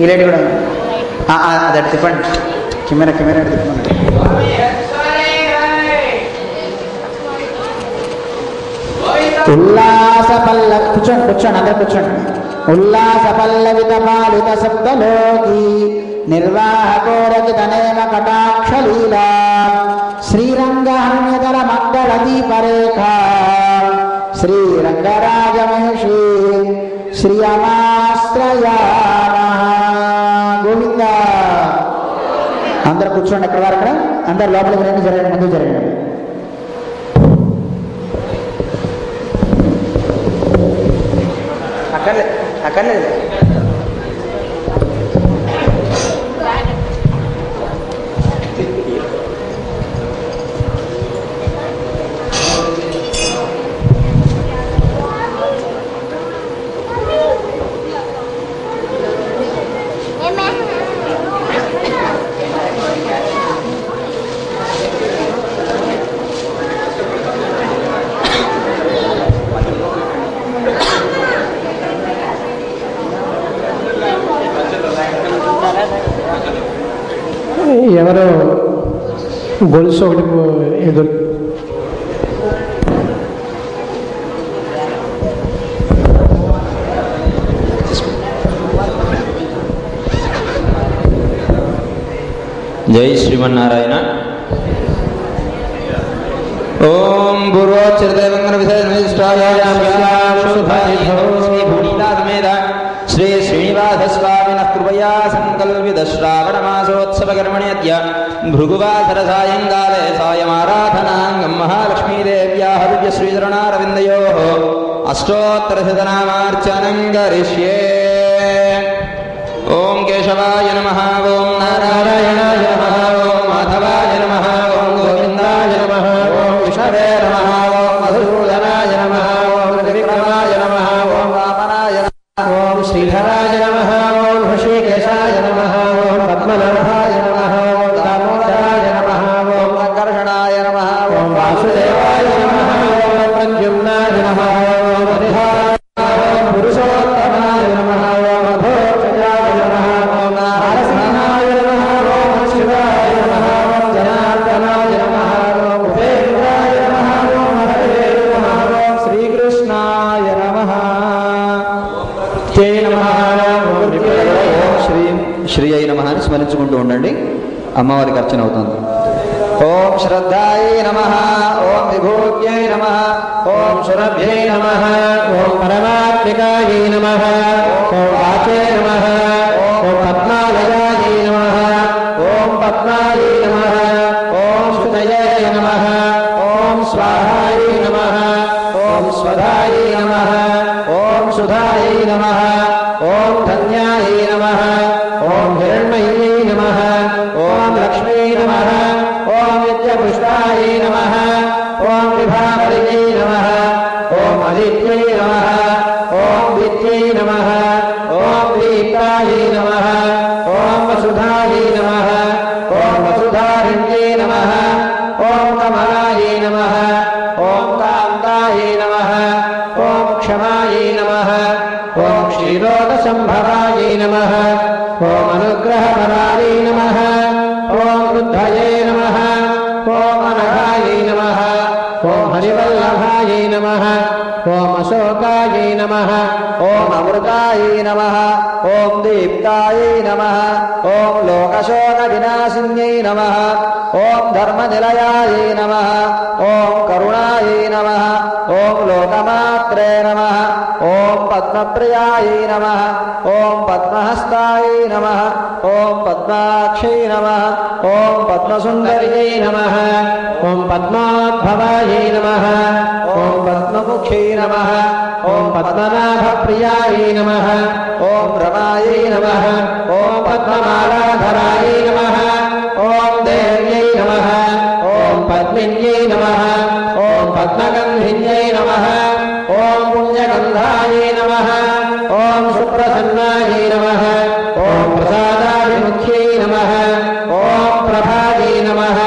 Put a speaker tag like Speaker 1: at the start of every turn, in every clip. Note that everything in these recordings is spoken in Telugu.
Speaker 1: ఈ లైట్ కూడా అది అటు తిప్పండి, కెమెరా అటు తిప్పండి. ఉల్లాస పల్ల కూర్చోండి అందరు కూర్చోండి. ఉల్లాస పల్లవిత పాలిత శబ్దలోకి నిర్వాహకోరకిత నేమ కటాక్షలీలా శ్రీరంగహన్యతల మంగళ దీపరేఖ శ్రీరంగరాజమహిషి శ్రీయమాశ్రయామ గోవింద. అందరు కూర్చోండి. ఎక్కడ వారు అక్కడ అందరు లోపలికి రండి, జరగండి, ముందు జరగండి. అక్కర్లేదు.
Speaker 2: ఎవరో గొలుసు ఒకటి ఎదురు
Speaker 3: జై శ్రీమన్నారాయణ. ఓం పూర్వోచ్చరిదేవంగన విశేష శ్రీ శ్రీనివాస స్వామినః కృపయా సంకల్పిత శ్రావణ మాసోత్సవ కర్మణి అద్య భృగువాసర సాయంకాలే సాయమారాధనాంగం మహాలక్ష్మీదేవ్యాః దివ్య శ్రీచరణారవిందయోః అష్టోత్తరశతనామార్చనం కరిష్యే. ఓం కేశవాయ నమః, ఓం నారాయణాయ నమః, ఓం మాధవాయ నమః, ఓం గోవిందాయ నమః, ఓం విష్ణవే నమః, ఓం మధుసూదనాయ నమః, ఓం త్రివిక్రమాయ నమః, ఓం వామనాయ నమః, ఓం శ్రీధరాయ నమః, ఓం హృషికేశాయ నమః, ఓం పద్మనాభాయ నమః, ఓం దామోదరాయ నమః, ఓం సంకర్షణాయ నమః, ఓం వాసుదేవాయ నమః, ఓం ప్రద్యుమ్నాయ నమః, ఓం హరిహరాయ నమః, ఓం పురుషోత్తమాయ నమః, ఓం అధోక్షజాయ నమః, ఓం నారసింహాయ నమః, ఓం శివాయ నమః, ఓం జనార్దనాయ నమః, ఓం ఉపేంద్రాయ నమః, ఓం హరే నమః, ఓం శ్రీకృష్ణాయ నమః. శ్రీ అయి నమః అని స్మరించుకుంటూ ఉండండి. అమ్మవారికి అర్చన అవుతుంది. ఓం శ్రద్ధాయ నమః, ఓం విభూత్యై నమః, ఓం సురభ్యై నమః, ఓం పరమాత్మికాయ నమః, ఓం వాచే నమః, ఓం పద్మాలయాయ నమః, ఓం పద్మాయ నమః, ఓం స్తుతయే నమః, ఓం స్వాహాయ నమః, ఓం స్వధాయ నమః, ఓం సుధాయ నమః, ఓం ధన్యాయ నమః, ఓం హిరణ్మయీ నమః, ఓం లక్ష్మీ నమః, ఓం నిత్యపుష్టాయ నమః, ఓం విభావరియై నమః, ఓం అదిత్యై నమః, ఓం విద్యై నమః, ఓం దీప్తాయ నమః, ఓం వసుధాయ నమః, ఓం వసుధారణ్యై నమః, ఓం కమలాయ నమః, ఓం కాంతాయ నమః, ఓం క్షమాయ నమః, ఓం క్షీరోదసంభవాయ నమః, ఓం అనుగ్రహపరాయ నమః, ఓం వృద్ధయే నమః, ఓం అనఘాయ నమః, ఓం హరివల్లభాయ నమః, ఓం అశోకాయ నమః, ఓం అమృతాయ నమః, ఓం దీప్తాయ నమః, ఓం లోకశోక వినాశిన్యై నమః, ఓం ధర్మనిలయాయ నమః, ఓం కరుణాయ నమః, ఓం లోకమాత్రే నమః, ఓం పద్మప్రియాయ నమః, ఓం పద్మహస్తాయ నమః, ఓం పద్మాక్షై నమః, ఓం పద్మసుందర్యై నమః, ఓం పద్మోద్భవాయ నమః, ఓం పద్మముఖ్యై నమః, ఓం పద్మనాభప్రియాయ నమః, ఓం రమాయై నమః, ఓం పద్మమాలాధరాయ నమః, ఓం దేవ్యై నమః, ఓం పద్మిన్యై నమః, ఓం పద్మగంధిన్యై నమః, ఓం పుణ్యగంధాయ నమః, ఓం సుప్రసన్నాయ నమః, ఓం ప్రసాదాభిముఖ్యై నమః, ఓం ప్రభాయై నమః,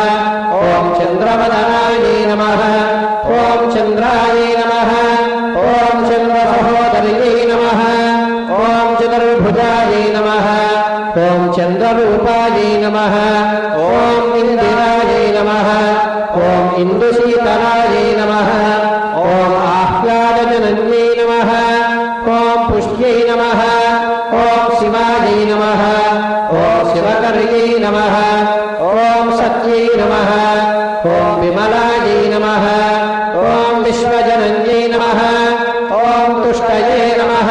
Speaker 3: ఓం చంద్రవదనాయ నమః, ఓం చంద్రాయ నమః, ఓం చంద్రసహోదర్యై నమః, ఓం చతుర్భుజాయ నమః, नमः ॐ इन्दिरायै नमः ॐ इन्दुशीतलायै नमः ॐ आह्लादजनन्यै नमः ॐ पुष्ट्यै नमः ॐ शिवायै नमः ॐ शिवकर्यै नमः ॐ सत्यै नमः ॐ विमलायै नमः ॐ विश्वजनन्यै नमः ॐ तुष्टये नमः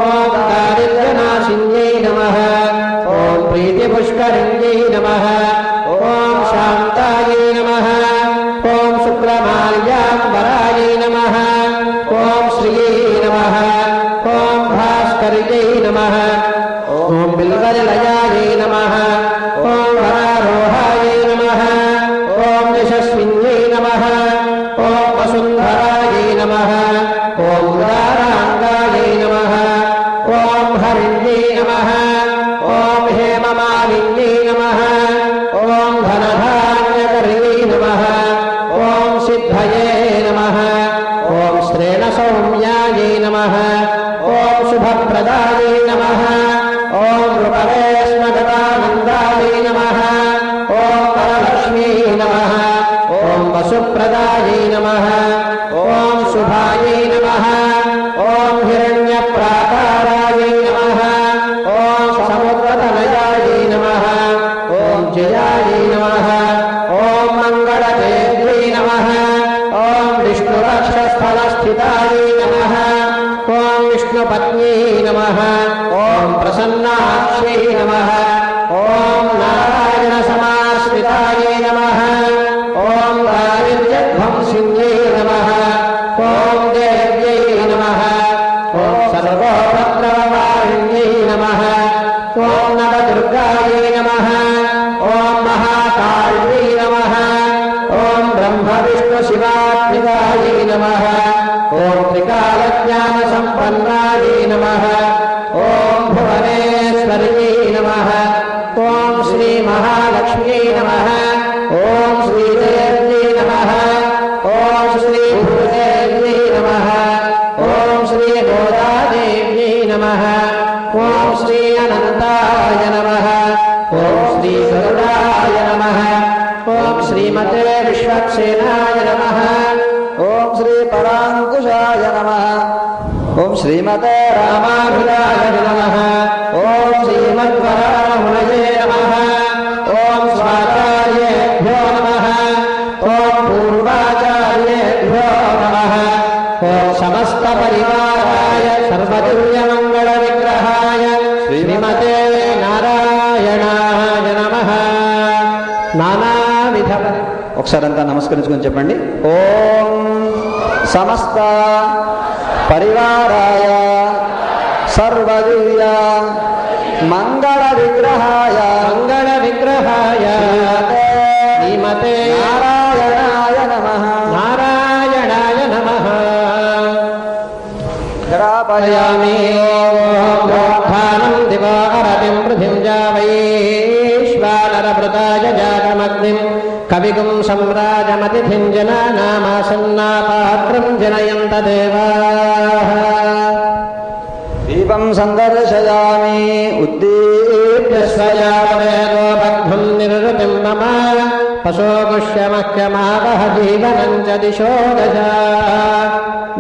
Speaker 3: ॐ दारिद्र्यनाशिन्यै नमः ॐ प्रीतिपुष्करिण्यै नमः ॐ शान्तायै नमः ॐ शुक्रमाल्याम्बरायै नमः ॐ श्रियै नमः ॐ भास्कर्यै नमः ॐ बिल्वनिलयायै नमः ॐ वरारोहायै नमः ॐ यशस्विन्यै नमः ॐ वसुन्धरायै नमः ॐ उदाराङ्गायै नमः ॐ हरिण्यै नमः ॐ हेममालिन्यै नमः ॐ धनधान्यकर्यै नमः ॐ सिद्धये नमः ॐ श्रेणसौम्यायै नमः ॐ शुभप्रदायै नमः ॐ रूपवेश्मगतानन्दायै नमः ॐ वरलक्ष्म्यै नमः ॐ वसुप्रदायै नमः ॐ शुभायै नमः ॐ हिरण्यप्राकारायै नमः ॐ समुद्रतनयायै नमः ॐ जयायै नमः ॐ मङ्गलदेव्यै नमः ॐ विष्णुरक्षस्थलस्थितायै नमः ॐ विष्णुपत्न्यै नमः ॐ प्रसन्नाक्ष्यै नमः ॐ नारायणसमाश्रितायै नमः ॐ दारिद्र्यध्वंसिन्यै नमः ॐ देव्यै नमः ॐ सर्वोपद्रववारिण्यै नमः ॐ नवदुर्गायै नमः ॐ महाकाल्यै नमः ॐ ब्रह्मविष्णुशिवात्मिकायै नमः ॐ त्रिकालज्ञानसम्पन्नायै नमः ॐ भुवनेश्वर्यै नमः ॐ श्रीमहालक्ष्म्यै नमः ॐ श्रीदेव्यै नमः ॐ श्रीभूदेव्यै नमः ॐ श्रीगोदादेव्यै नमः ॐ श्री अनन्ताय नमः ॐ श्रीगरुडाय नमः ॐ श्रीमते विश्वक्सेनाय नमः ॐ श्रीपराङ्कुशाय नमः ॐ श्रीमते रामाभिराय नमः ॐ श्रीमद्वराहुणये नमः ॐ स्वाचार्येभ्यो नमः ॐ पूर्वाचार्येभ्यो नमः ॐ समस्तपरिवाराय सर्वदिव्यमङ्गलविग्रहाय श्रीमते नारायणाय नमः नानाविध
Speaker 1: ఒకసారంతా నమస్కరించుకొని చెప్పండి. ఓం సమస్త పరివారాయ సర్వదివ్య మంగళ విగ్రహాయ
Speaker 3: శ్రీమతే
Speaker 1: నారాయణాయ నమః
Speaker 3: నారాయణాయ నమః
Speaker 1: ఘరాపయామి.
Speaker 3: ధానం దివో అరతిం పృథిం జావైశ్వానరభృతాయ జాతమగ్నిం కవిగుం సంరాజమతిథిం జనానామాసన్నాపాత్రం జనయంత దేవాః.
Speaker 1: దీపం సందర్శయామి ఉద్దీప్య
Speaker 3: స్వయావేదోపగ్ధం నిర్వృతిం మమ పశోగుష్యమహ్యమావహ జీవనం చ దిశో దశ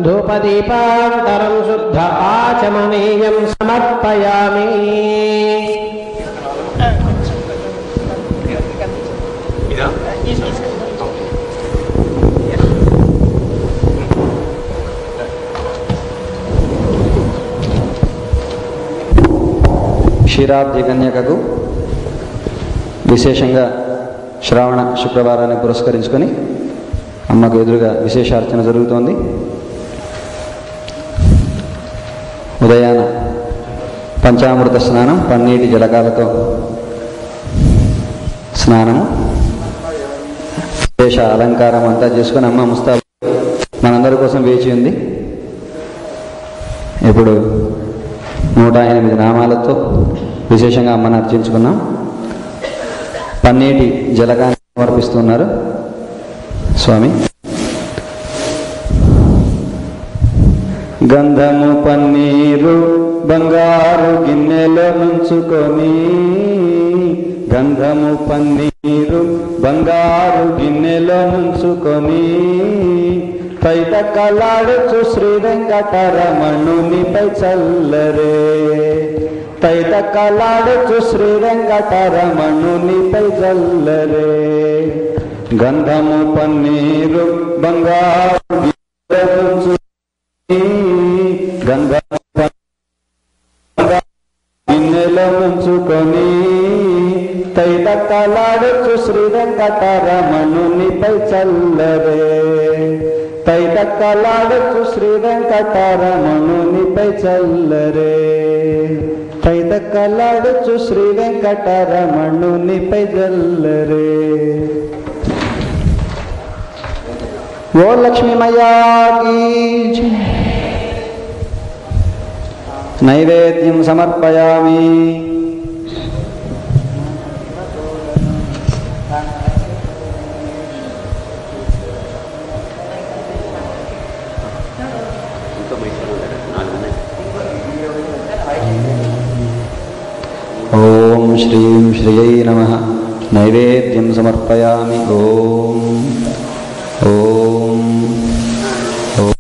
Speaker 3: ధూపదీపాంతరం శుద్ధ ఆచమనీయం సమర్పయామి.
Speaker 1: క్షీరాబ్ది కన్యకకు విశేషంగా శ్రావణ శుక్రవారాన్ని పురస్కరించుకొని అమ్మకు ఎదురుగా విశేషార్చన జరుగుతోంది. ఉదయాన పంచామృత స్నానం, పన్నీటి జలకాలతో స్నానము, విశేష అలంకారం అంతా చేసుకొని అమ్మ ముస్తాబు మనందరి కోసం వేచి ఉంది. ఇప్పుడు 108 నామాలతో విశేషంగా అమ్మను అర్చించుకున్నాం. పన్నీటి జలకాన్ని సమర్పిస్తున్నారు స్వామి. గంధము పన్నీరు బంగారు గిన్నెలో నుంచుకొని
Speaker 4: గంధము పన్నీరు బంగారు గిన్నెలో నుంచుకొని తైతక్కలాడుచు శ్రీ వెంకటరమణునిపై చల్లరే. తైతక్కలాడుచు శ్రీ వెంకటరమణునిపై చల్లరే. గంధము పన్నీరు బంగారు గంధము గిన్నెలో ముంచుకొని తైతక్కలాడుచు శ్రీ వెంకటరమణునిపై చల్లరే. తైతక్కలాడుచు శ్రీ వెంకటరమణునిపై చల్లరే. తైతక్కలాడుచు శ్రీ వెంకటరమణునిపై చల్లరే. ఓ లక్ష్మీ మయాకి నైవేద్యం సమర్పయామి. ఓం శ్రీం శ్రియై నమః. నైవేద్యం సమర్పయామి. ఓం ఓం ఓం.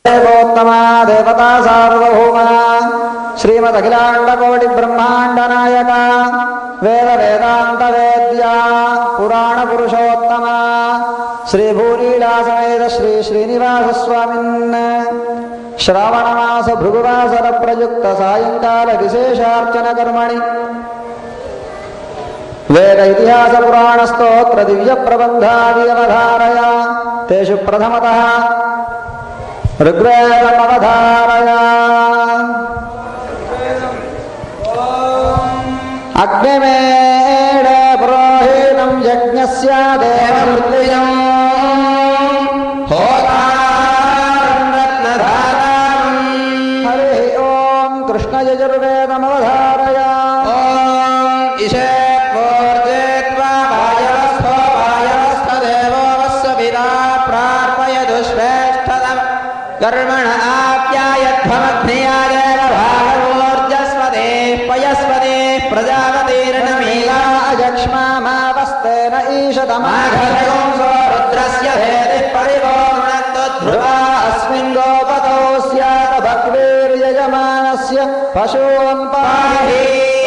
Speaker 1: దేవోత్తమా దేవతా సార్వభౌమా శ్రీమదఖిలాండకోటి బ్రహ్మాండ నాయక వేద వేదాంత వేద్యా పురాణ పురుషోత్తమ శ్రీ భూలీలా సమేత శ్రీ శ్రీనివాస స్వామిన్ శ్రావణమాస భృగువాసర ప్రయుక్త సాయంకాల విశేషార్చన కర్మణి వేద ఇతిహాస పురాణ స్తోత్ర దివ్య ప్రబంధాది అవధారయ. తేషు ప్రథమతః ఋగ్వేదమవధారయ. అగ్నిమేడ పురోహితం యజ్ఞస్య దేవమృత్యుజం హోతారం రత్నధారాం. హరి ఓం కృష్ణ యజుర్వేదమవధారయ. ఓం ఇషేత్వోర్జేత్వా వాయవస్థో వాయవస్థదేవో వస్సవిదా ప్రార్పయదు శ్రేష్ఠదం కర్మణ ఆప్యాయధ్వమగ్నియాదేవ భాగవోర్జస్వదే పయస్వదే ప్రజాపతిర్నమీలాజక్ష్మామావస్తేన ఈశతమాఘరయోంసో రుద్రస్య భేదిః పరిపూర్ణంతు ధ్రువా అస్మిన్ గోపతో స్యాత్ భక్తిర్యజమానస్య పశూన్ పాహి.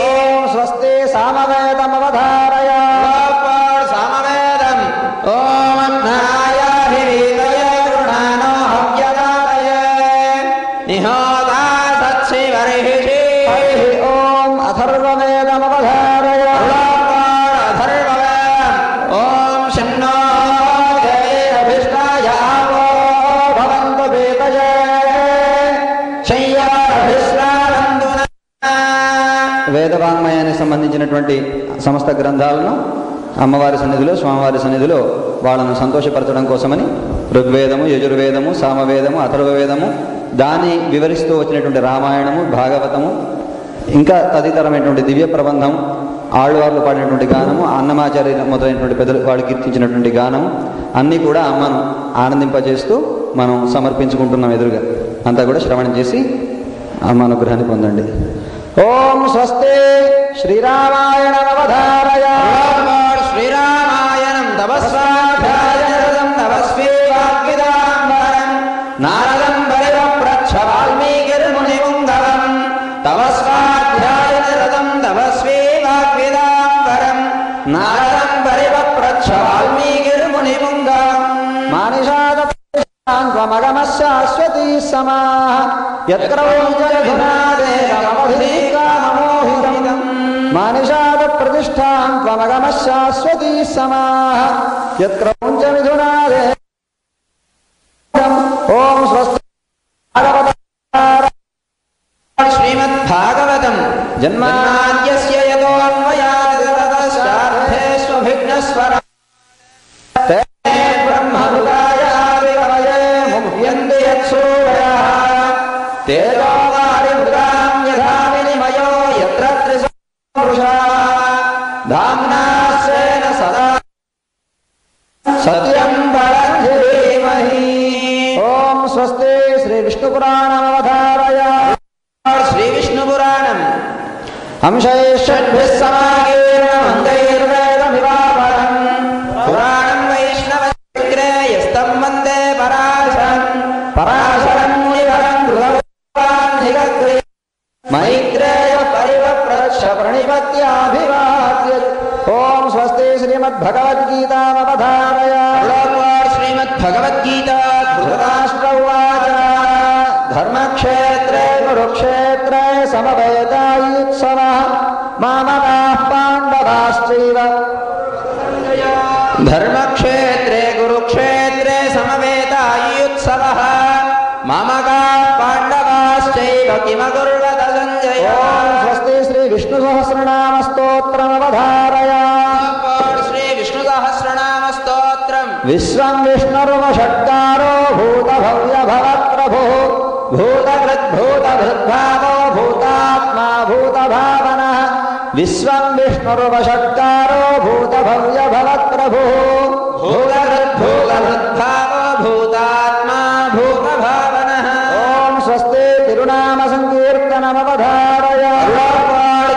Speaker 1: ఓం స్వస్తి సామవేదమవధారయ. సామవేదం ఓం అన్నాయాభిరీతయే గృణానో హవ్యదాతయే నిహోదా సత్సివర్హిషి. హరి ఓం అథర్వవేదమవధారయ. అథర్వవేదం ఓం శన్నో దేవభిష్టాయ ఆవో భవంతు పీతయే శయ్యాభిశ్రావంతు.
Speaker 4: వేదవాంగ్మయానికి సంబంధించినటువంటి సమస్త గ్రంథాలను అమ్మవారి సన్నిధిలో స్వామివారి సన్నిధిలో వాళ్ళను సంతోషపరచడం కోసమని ఋగ్వేదము యజుర్వేదము సామవేదము అథర్వవేదము దాన్ని వివరిస్తూ వచ్చినటువంటి రామాయణము భాగవతము ఇంకా తదితరమైనటువంటి దివ్య ప్రబంధం ఆళ్వార్లు పాడినటువంటి గానము అన్నమాచార్య మొదలైనటువంటి పెద్దలు వాళ్ళు కీర్తించినటువంటి గానము అన్నీ కూడా అమ్మను ఆనందింపజేస్తూ మనం సమర్పించుకుంటున్నాం. ఎదురుగా అంతా కూడా శ్రవణం చేసి అమ్మ అనుగ్రహాన్ని పొందండి.
Speaker 1: ఓం స్వస్తి శ్రీరామాయణమవధారయ.
Speaker 3: శ్రీరామాయణం తపస్వాధ్యాయం తపస్వీ వాగ్విదాంబరం నారదం పరివ్రచ్ఛ వాల్మీకిర్మునిముంగవం తపస్వాధ్యాయం తపస్వీ వాగ్విదాంబరం నారదం పరివ్రచ్ఛ వాల్మీకిర్మునిముంగవం.
Speaker 1: మానిషాద త్వమగమశాశ్వతీ సమాః యత్ర ఓంజలధునాదేవమవధీకామమోహితం. మానిషాద ప్రతిష్ఠాం త్వమగమశాశ్వతీ సమాః యత్ర ఓంజమిథునాదే. ఓం స్వస్తి
Speaker 3: శ్రీమద్భాగవతం జన్మాద్యస్య యతోన్వయాద్ తతశ్చార్థేష్వభిఘ్నస్వర బ్రహ్మనుగాయాదికవయే ముహ్యంతి యత్సూరయః తేజోవారిమృతాం యథా వినిమయో యత్ర త్రిసంపురుషాః
Speaker 1: श्रीविष्णुपुराणमवधारय
Speaker 3: श्रीविष्णुपुराणम्
Speaker 1: अंशैषड्भिः समागीर्णमन्दैर्वेदमिवापरम्
Speaker 3: पुराणम् वैष्णवग्रे यस्तं वन्दे पराशरम्
Speaker 1: पराशरम् मुनिवरम् कृतवान्निगग्रे मैत्रेय परिवप्रच्छ प्रणिपत्याभिवाद्य ॐ स्वस्ति श्रीमद्भगवद्गीतामवधारय
Speaker 3: श्रीमद्भगवद्गीता
Speaker 1: धृतराष्ट्र उवाच धर्मक्षेत्रे कुरुक्षेत्रे समवेतायुत्सवः मामकाः पाण्डवाश्चैव
Speaker 3: धर्मक्षेत्रे कुरुक्षेत्रे समवेतायुत्सवः मामकाः पाण्डवाश्चैव किमकुर्वत सञ्जय
Speaker 1: ॐ स्वस्ति श्रीविष्णुसहस्रनामस्तोत्रमवधारय
Speaker 3: श्रीविष्णुसहस्रनामस्तोत्रम्
Speaker 1: विश्वं विष्णुर्वषट्कारो भूतभव्यभवप्रभुः भूतकृद्भूतभृद्भावो भूतात्मा भूतभावनः विश्वं विष्णुर्वषट्कारो भूतभव्यभवप्रभुः
Speaker 3: भूतकृद्भूतभृद्भावो भूतात्मा भूतभावनः
Speaker 1: ॐ स्वस्ति तिरुनामसङ्कीर्तनमवधारय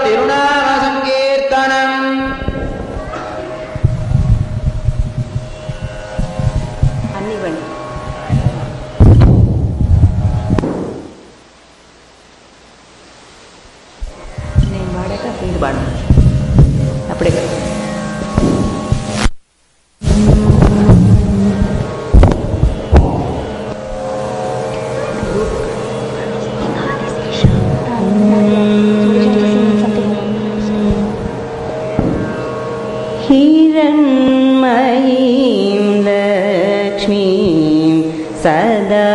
Speaker 3: तिरुनामसङ्कीर्तनम्
Speaker 5: నేను వాడాక మీరు వాడు అప్పుడే
Speaker 6: हिरण्मयीं लक्ष्मीं सदा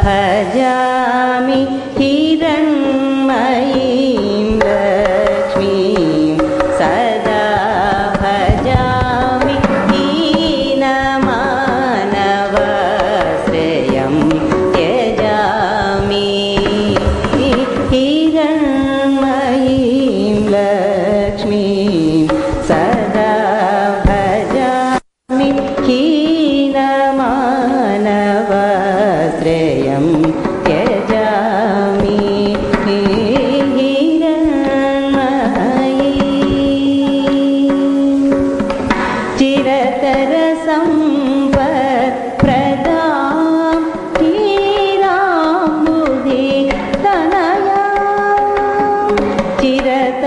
Speaker 6: भजामि हिरण्मयीं लक्ष्मीं सदा भजामि हीनमानवश्रेयं त्यजामि हिरण्मयीं लक्ष्मीं सदा भजामि हीनमानवश्रेयं त्यजामि हिरण्मयी चिरतरसम्पत्प्रदां हीराम्बुधि तनया चिरतरसम्पत्प्रदां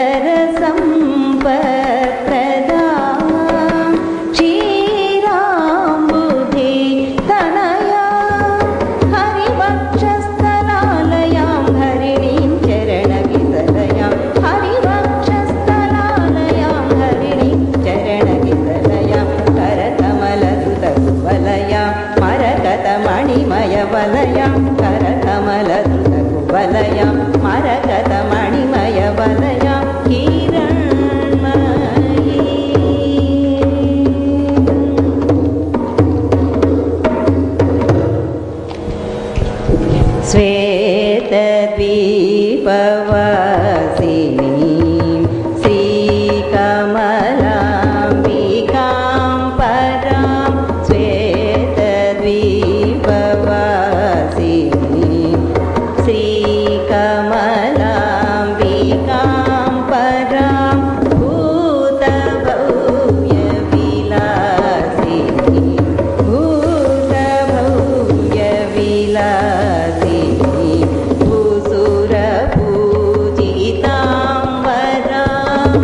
Speaker 6: क्षीराम्बुधि तनया हरिवक्षस्थलालयां हरिणीं चरणवितलयां हरिवक्षस्थलालयां हरिणीं चरणवितलयां करकमलदुतकुवलयां मरकतमणिमयवलयां करकमलदुतकुवलयां मरकतमणिमयवलयां हिरण्मयी श्वेतद्वीपवासिनीं श्रीकमलाम्बिकां परां श्वेतद्वीपवासिनीं श्रीकमलाम्बिकां परां भूतभव्यविलासिनीं भूतभव्यविलासिनीं भूसुरपूजितां वरां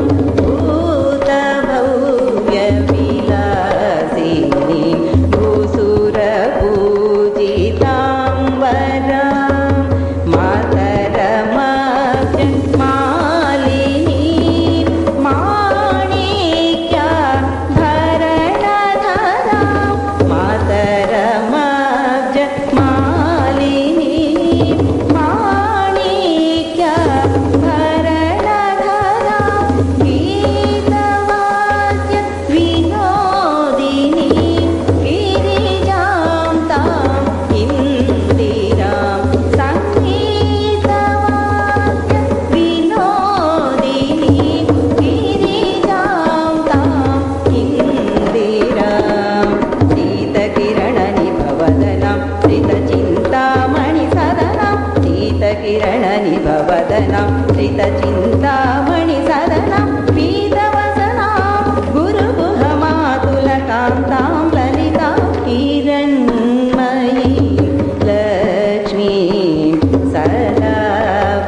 Speaker 6: भूतभव्यविलासिनीं भूसुरपूजितां वरां मातरमालिनीं माणिक्यभरणधरां मातरमालिनीं माणिक्यभरणधरां गीतवाद्य विनोदिनीं गिरिजां तां
Speaker 5: वदनां श्रितचिन्तामणि सदनां पीतवसनां गुरुगुहमातुलकान्तां ललितां हिरण्मयी लक्ष्मीं सदा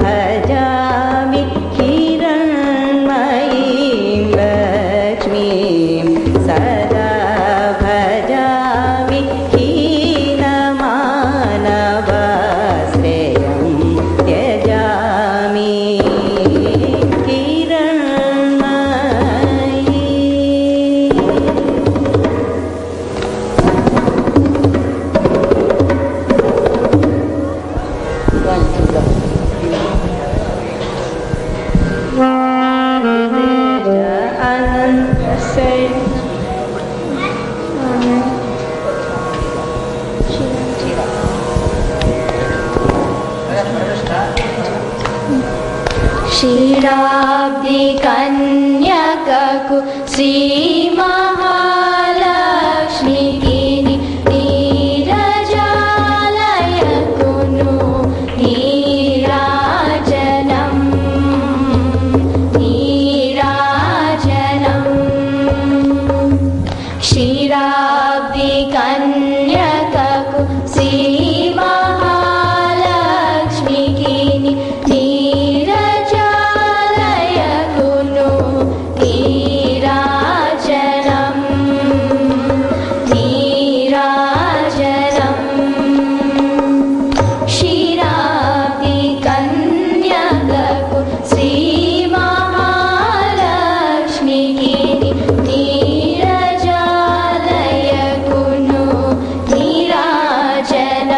Speaker 5: भजामि हिरण्मयीं लक्ष्मीं सदा भजामि हीनमानवाश्रयं त्यजामि हिरण्मयी.
Speaker 6: क्षीराब्धि कन्यककु श्री महालक्ष्मी नीरजालयकुनु नीराजनम् क्षीराब्धि कन्यककु श्री महालक्ष्मी नीरजालयकुनु नीराजनम् क्षीराब्धि कन्यककु श्री महालक्ष्मी नीरजालयकुनु नीराजनम्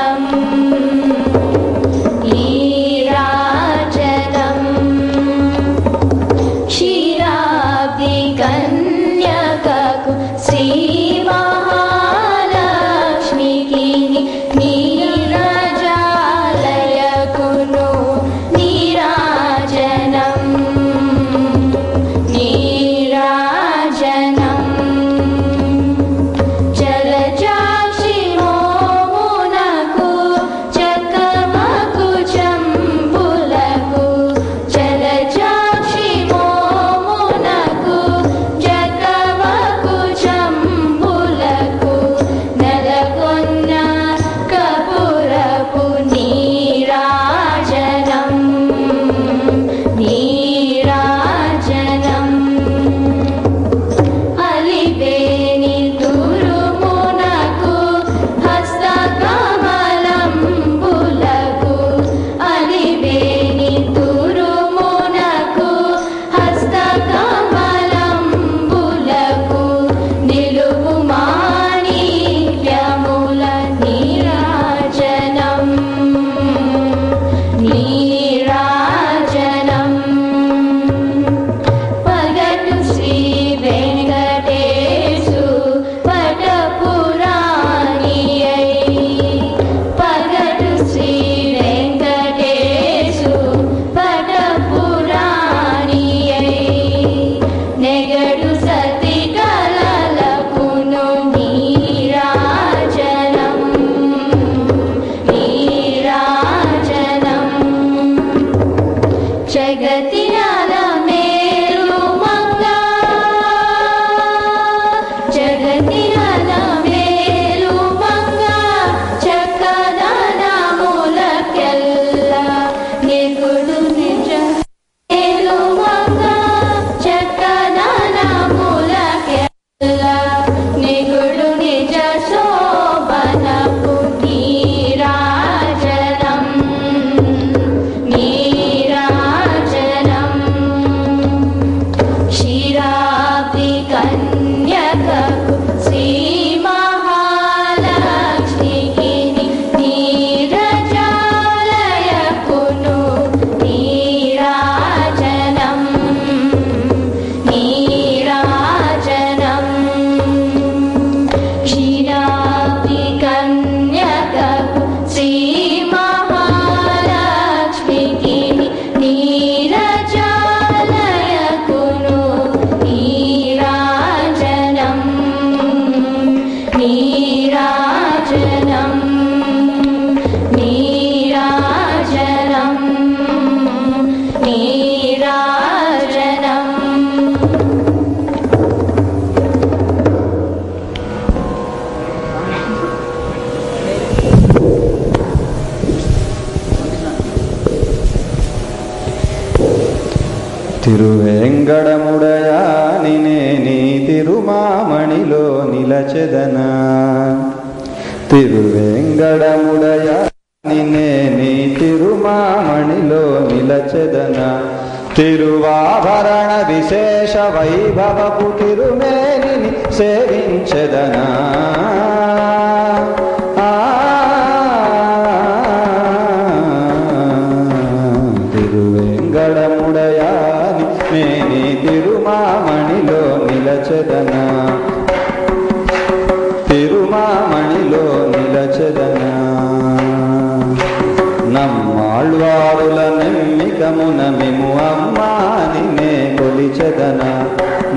Speaker 4: తిరువేంగడముడయానినే నీ తిరుమామణిలో నిలచెదనా తిరువేంగడముడయానినే నీ తిరుమామణిలో నిలచెదనా తిరువాభరణ విశేష వైభవపు తిరుమేనిని సేవించెదనా తిరువేంగడముడయాని నేని తిరుమామణిలో నిలచెదనా తిరుమామణిలో నిలచెదనా నమ్మాళ్వారుల నెమ్మికమున మిము అమ్మాని నే కొలిచెదనా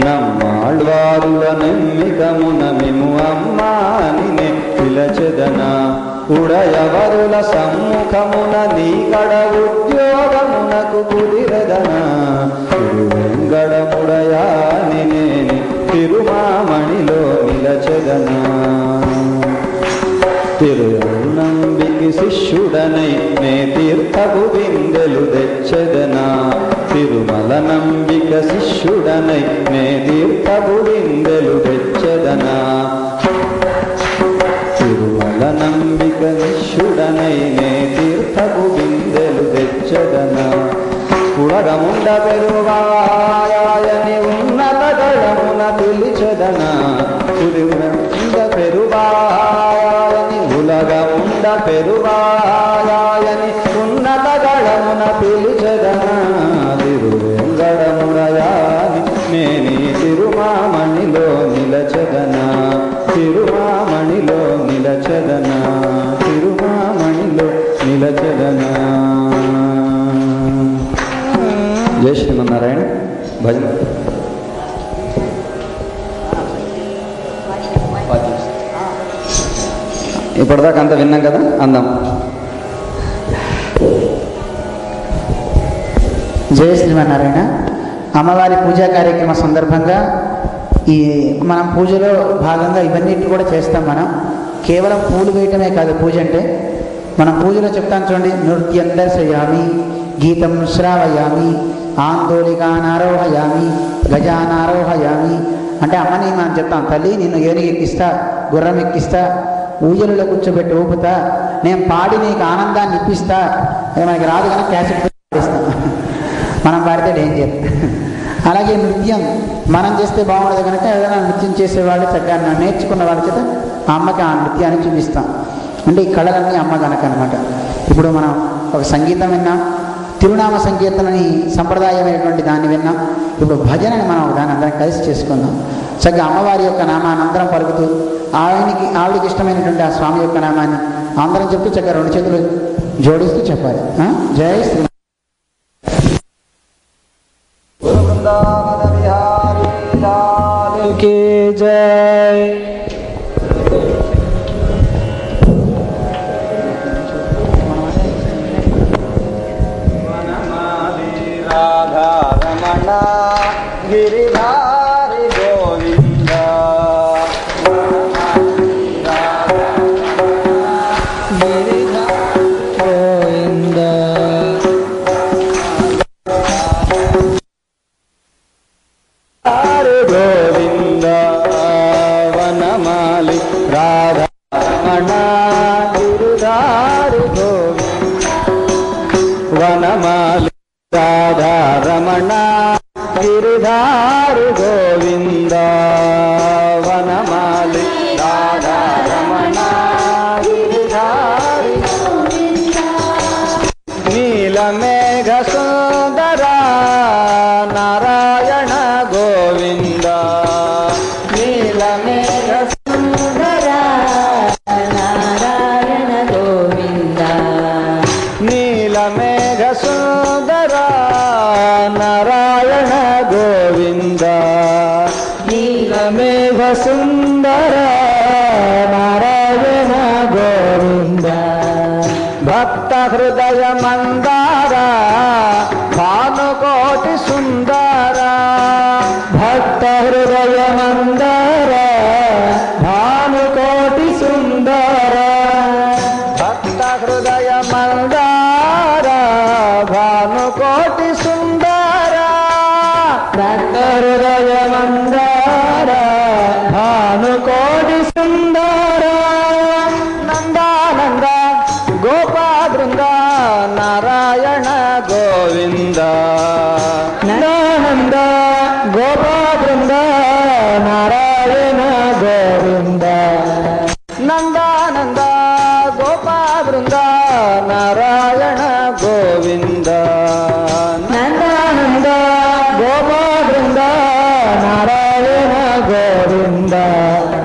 Speaker 4: నమ్మాళ్వారుల నెమ్మికమున మిము అమ్మాని నే పిలచెదనా ఉడయవరుల సమ్ముఖమున నీ కడ ఉద్యోగమునకు కుదిరదనా తిరువేంగడముడయాని నేని తిరుమామణిలో నిలచెదనా తిరునంబికి శిష్యుడనై నే తీర్థపు బిందెలు తెచ్చెదనా తిరుమల నంబిక శిష్యుడనై నే తీర్థపు బిందెలు తెచ్చెదనా తిరుమల నంబిక శిష్యుడనై నే తీర్థపు బిందెలు తెచ్చెదనా పుడగముండ పెరువాయని ఉన్నత గళమున పిలిచెదనా పురుగుండ పెరువాయని ఉలగముండ పెరువాయని ఉన్నత గళమున పిలిచెదనా తిరువేంగడముడయాని నేని తిరుమామణిలో నిలచెదనా తిరుమామణిలో నిలచెదనా తిరుమామణిలో నిలచెదనా. జై శ్రీమన్నారాయణ. భజన ఇప్పటిదాకా అంతా విన్నాం కదా, అందాం.
Speaker 1: జయ శ్రీమన్నారాయణ. అమ్మవారి పూజా కార్యక్రమ సందర్భంగా ఈ మనం పూజలో భాగంగా ఇవన్నిటి కూడా చేస్తాం. మనం కేవలం పూలు వేయటమే కాదు పూజ అంటే. మనం పూజలో చెప్తాను చూడండి, నృత్యం దర్శయామి, గీతం శ్రావయామి, ఆందోళికానారోహయామి, గజానారోహయామి అంటే అమ్మని మనం చెప్తాం, తల్లి నిన్ను ఏనుగు ఎక్కిస్తా, గుర్రం ఎక్కిస్తా, ఊజలులో కూర్చోబెట్టి ఊపుతా, నేను పాడి నీకు ఆనందాన్ని ఇప్పిస్తా. మనకి రాదు కానీ క్యాసెట్ పాడిస్తాం, మనం పాడితే డేంజర్. అలాగే నృత్యం మనం చేస్తే బాగుండదు కనుక ఏదైనా నృత్యం చేసేవాళ్ళు చక్కగా నేర్చుకున్న వాళ్ళ చేత ఆ అమ్మకి ఆ నృత్యాన్ని చూపిస్తాం. అంటే ఈ కళలన్నీ అమ్మ కనుక అనమాట. ఇప్పుడు మనం ఒక సంగీతం విన్నాం, తిరునామ సంకీర్తనని సంప్రదాయమైనటువంటి దాన్ని విన్నాం. ఇప్పుడు భజనని మనం దాన్ని అందరం కలిసి చేసుకుందాం. చక్కగా అమ్మవారి యొక్క నామాన్ని అందరం పలుకుతూ ఆవిడికి ఇష్టమైనటువంటి ఆ స్వామి యొక్క నామాన్ని అందరం చెప్తూ చక్కగా రెండు చేతులు జోడిస్తూ చెప్పాలి. జై శ్రీ
Speaker 2: జై.
Speaker 4: రాధారమణ గిరిధారి గోవింద
Speaker 2: గోవింద
Speaker 4: గోవింద వనమాలి రాధారమణ గిరిధారి గోవింద వనమాలి రాధారమణ గిరిధారి గోవింద వనమాలి రాధారమణ గిరిధారి నీలమేఘ సుందర నారాయణ గోవింద నీలమేఘ
Speaker 5: సుందర నారాయణ గోవింద
Speaker 4: నీలమేఘ సుందర నారాయణ గోవింద
Speaker 2: నీలమేఘ సుందర నారాయణ గోవింద
Speaker 4: భక్త హృదయ మందార భానుకోటి సుందర
Speaker 2: భక్త హృదయ మందర భానుకోటి సుందర
Speaker 4: భక్త హృదయ మందార భానుకోటి సుందర ಗೋವಿಂದ
Speaker 2: ನಂದಾನಂದ ಗೋಪಾಬೃಂದ ನಾರಾಯಣ ಗೋವಿಂದ
Speaker 4: ನಂದಾನಂದ ಗೋಪಾಬೃಂದ ನಾರಾಯಣ ಗೋವಿಂದ
Speaker 2: ನಂದಾನಂದ ಗೋಪಾಬೃಂದ ನಾರಾಯಣ ಗೋವಿಂದ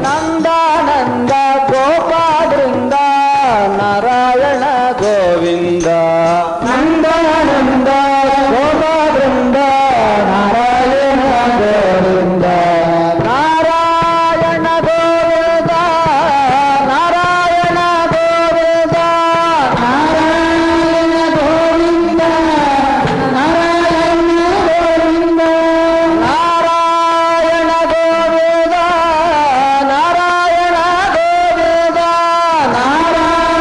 Speaker 4: ನಂದಾನಂದ ಗೋಪಾಬೃಂದ ನಾರಾಯಣ ಗೋವಿಂದ
Speaker 2: ನಂದಾನಂದ ಗೋಪಾಬೃಂದ ನಾರಾಯಣ ಗೋವಿಂದ
Speaker 4: ನಾರಾಯಣ ಗೋವಿಂದ ನಾರಾಯಣ ಗೋವಿಂದ
Speaker 2: ನಾರಾಯಣ ಗೋವಿಂದ ನಾರಾಯಣ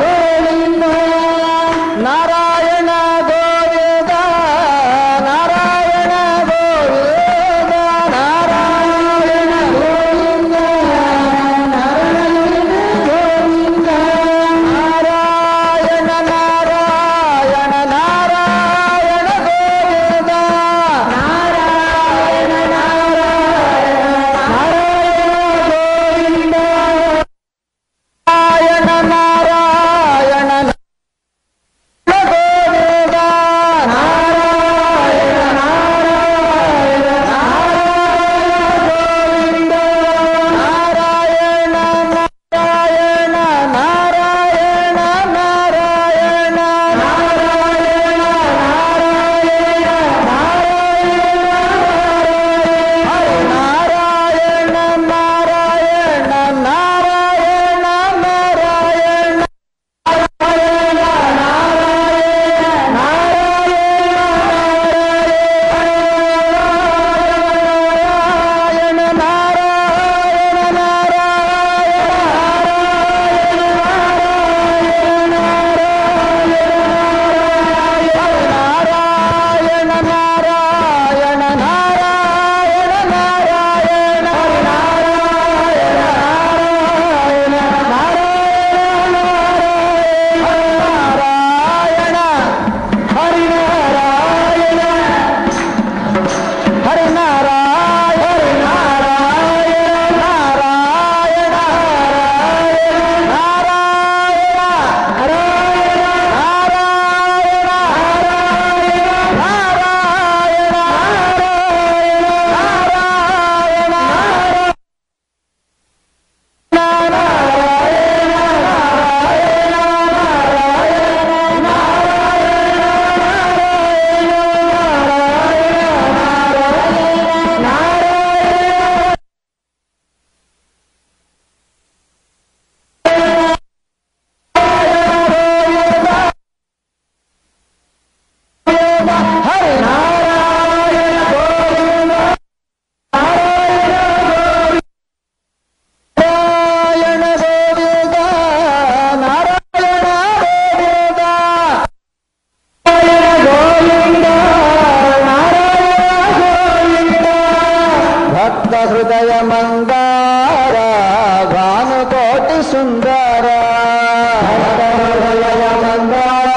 Speaker 2: ಗೋವಿಂದ
Speaker 4: ನಾರಾಯಣ ಗೋವಿಂದ ನಾರಾಯಣ ಗೋವಿಂದ
Speaker 2: ನಾರಾಯಣ ಗೋವಿಂದ ನಾರಾಯಣ ಗೋವಿಂದ
Speaker 4: ನಾರಾಯಣ ಗೋವಿಂದ ನಾರಾಯಣ ಗೋವಿಂದ ನಾರಾಯಣ ಗೋವಿಂದ ನಾರಾಯಣ ನಾರಾಯಣ ನಾರಾಯಣ ಗೋವಿಂದ ನಾರಾಯಣ ನಾರಾಯಣ
Speaker 2: ಹೃದಯ ಮಂದಾರ ಭಾನುಕೋಟಿ ಸುಂದರ ಹೃದಯ ಮಂದಾರ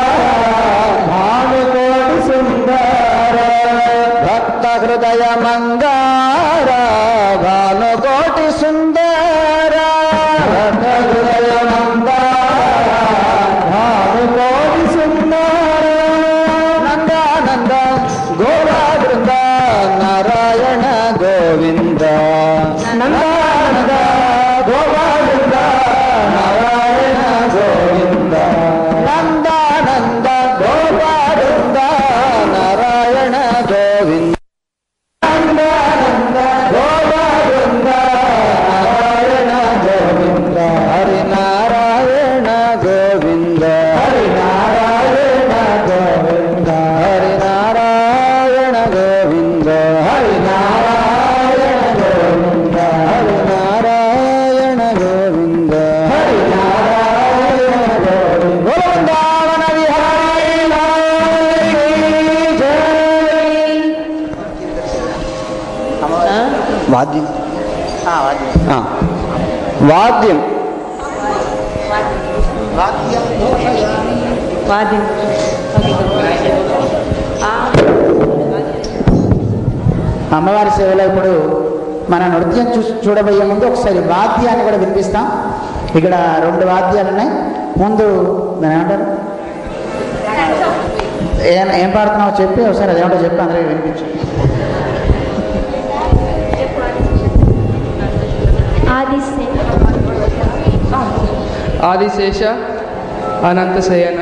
Speaker 2: ಭಾನುಕೋಟಿ ಸುಂದರ ಭಕ್ತ ಹೃದಯ ಮಂದಾರ ಭಾನುಕೋಟಿ ಸುಂದರ ಭಕ್ತ ಹೃದಯ ಮಂದಾರ ಭಾನುಕೋಟಿ ಸುಂದರ ನಂದಾನಂದ ಗೋಪಾಬೃಂದ ನಾರಾಯಣ ಗೋವಿಂದ ನಂದಾನಂದ ಗೋಪಾಬೃಂದ ನಾರಾಯಣ ಗೋವಿಂದ ನಂದಾನಂದ ಗೋಪಾಬೃಂದ ನಾರಾಯಣ ಗೋವಿಂದ ನಂದಾನಂದ ಗೋಪಾಬೃಂದ ನಾರಾಯಣ ಗೋವಿಂದ ಹರಿನಾರಾಯಣ ಗೋವಿಂದ ಹರಿನಾರಾಯಣ ಗೋವಿಂದ ಹರಿನಾರಾಯಣ ಗೋವಿಂದ ಹರಿನಾರಾಯಣ ಗೋವಿಂದ ಹರಿನಾರಾಯಣ ಗೋವಿಂದ ಹರಿನಾರಾಯಣ ಗೋವಿಂದ ವೃಂದಾವನ ವಿಹಾರಿ ಜಯ.
Speaker 4: వాద్యం వాద్యం
Speaker 1: వాద్యం దోషయామి.
Speaker 5: వాద్యం
Speaker 1: అమ్మవారి సేవలో ఇప్పుడు మన నృత్యం చూడబోయే ముందు ఒకసారి వాద్యాన్ని కూడా వినిపిస్తాం. ఇక్కడ 2 వాద్యాలు ఉన్నాయి. ముందు దాని ఏమంటారు, ఏం పాడుతున్నావో చెప్పి ఒకసారి అదేమంటో చెప్పి అందరికీ వినిపించు.
Speaker 7: ఆదిశేష అనంత శయన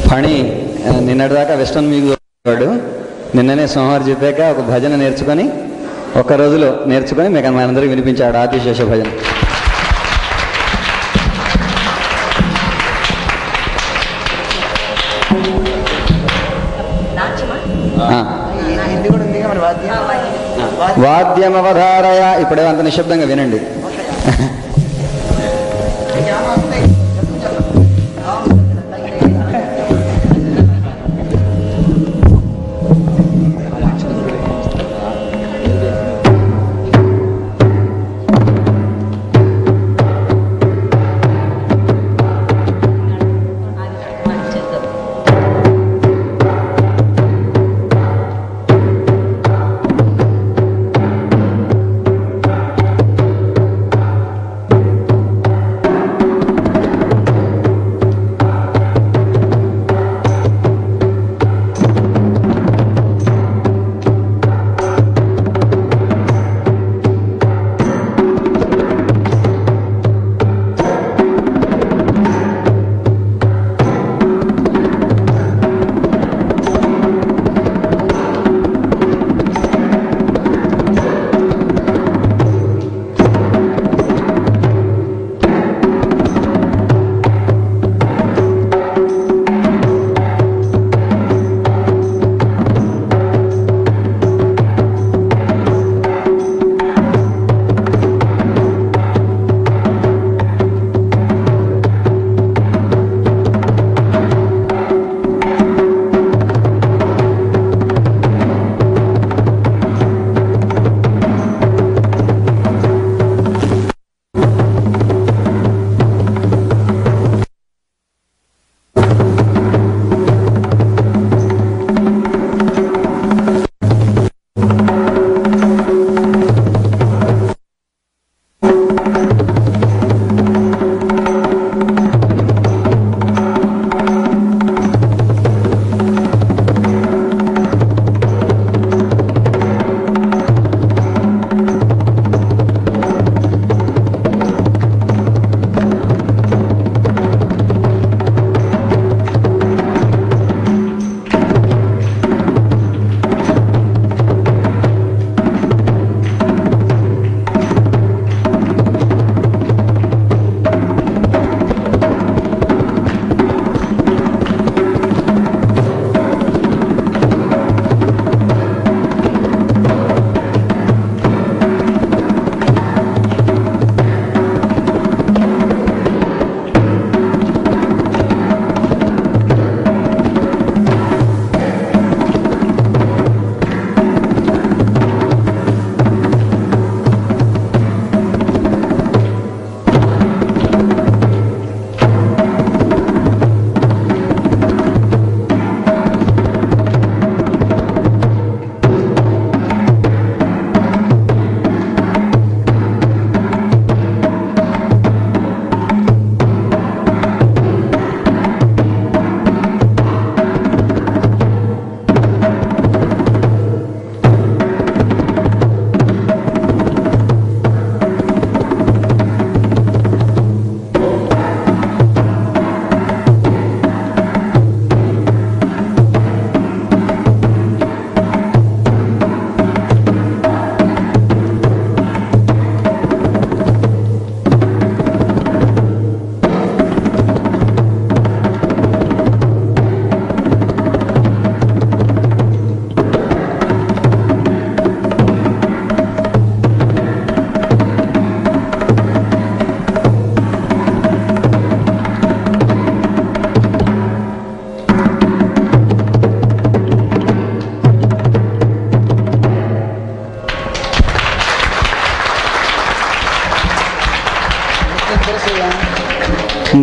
Speaker 4: ఫణి నిన్నటిదాకా వెస్టర్న్ మ్యూజిక్ వాడు నిన్ననే సోమవారం చెప్పాక ఒక భజన నేర్చుకొని ఒక్క రోజులో నేర్చుకొని మీకు మనందరికీ వినిపించాడు ఆదిశేష భజన.
Speaker 1: హిందీ కూడా ఉంది.
Speaker 4: వాద్యమవధారయ. ఇప్పుడే అంత నిశ్శబ్దంగా వినండి.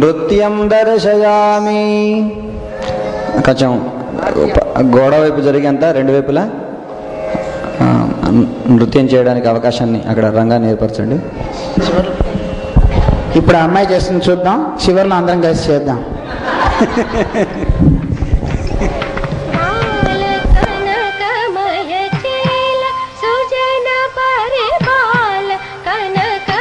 Speaker 4: నృత్యం దర్శయామి. కొంచెం గోడ వైపు జరిగేంత రెండు వైపులా నృత్యం చేయడానికి అవకాశాన్ని అక్కడ రంగాన్ని ఏర్పరచండి.
Speaker 1: ఇప్పుడు ఆ అమ్మాయి చేస్తుంది చూద్దాం, చివరిలో అందరం కలిసి చేద్దాం.
Speaker 6: కనక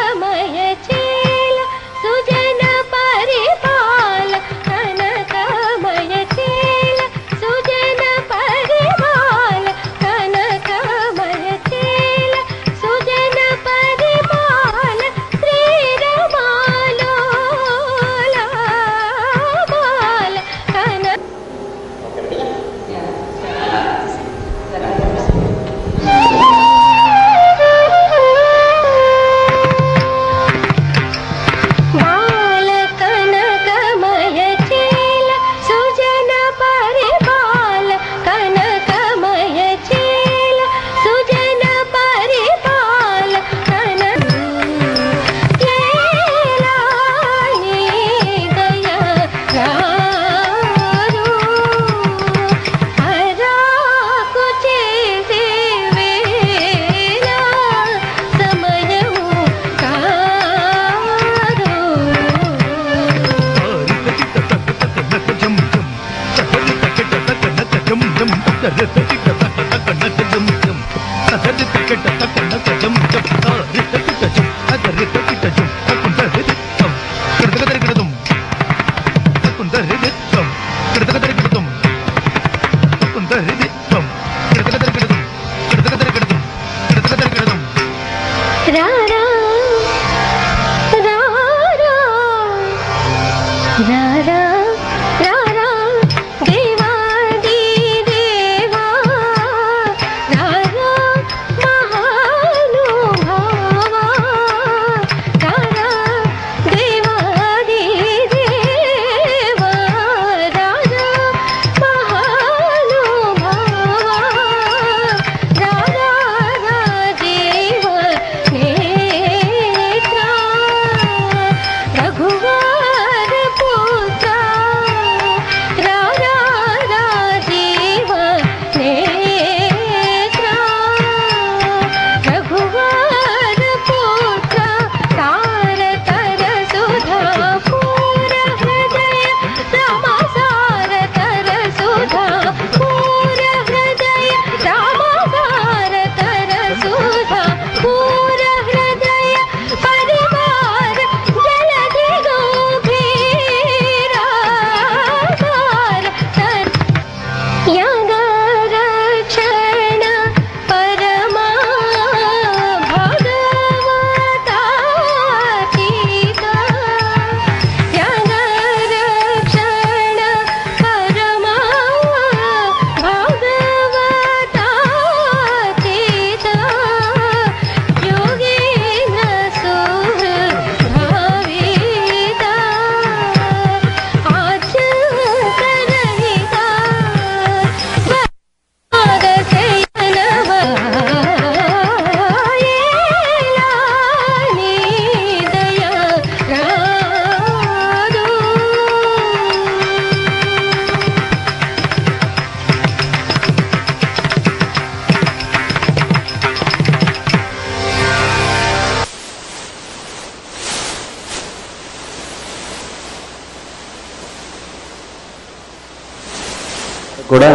Speaker 4: కూడా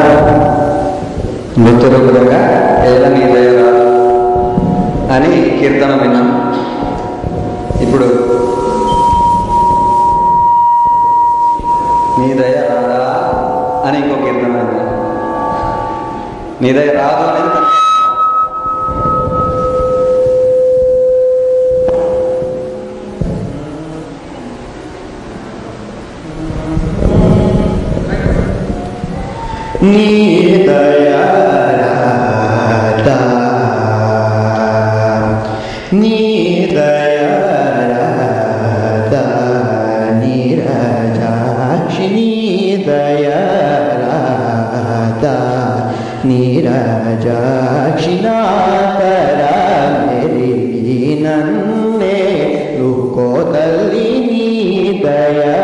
Speaker 4: నృత్య రూపంగా ఏల నీ దయరా అని కీర్తన విన్నాం. ఇప్పుడు నీ దయ రాదా అని ఇంకో కీర్తన విన్నాం. నీ దయ రాదు అనేది
Speaker 2: నీ దయా రాదా, నీ దయా రాదా, నీరజాక్షి నీ దయా రాదా, నీరజాక్షి నాతరా మెరిగి నన్నే లుకో తల్లి నీ దయా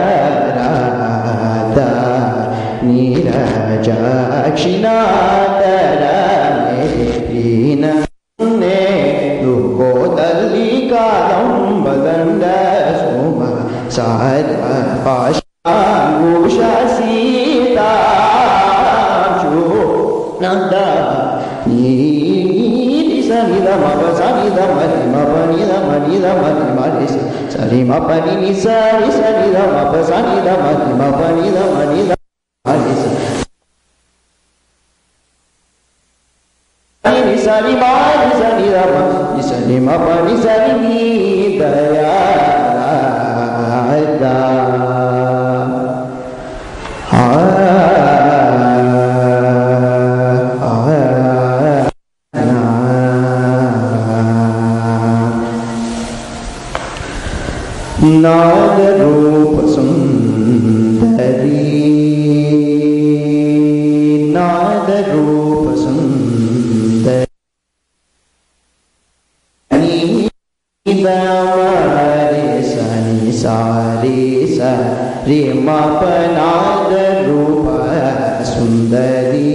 Speaker 2: రాదా, నీరజాక్షిణాతరా మెరిగినన్నే లుకో తల్లి కాదంబదండ సోమ సార పాశాంగుష సీతాక్షు నంద నీది సనిద మప సనిద మరి మప నిద మనిద మరి మరి సరి మప ని సరి సనిద మప సనిద మరి మప నిద మనిద సరి మారి సరి రమ సరి మప ని సరి నీ దయా రాదా, నాద రూప సుందరి, నాద రూప సుందరి రే సని సారి సరి మపనాద రూప సుందరి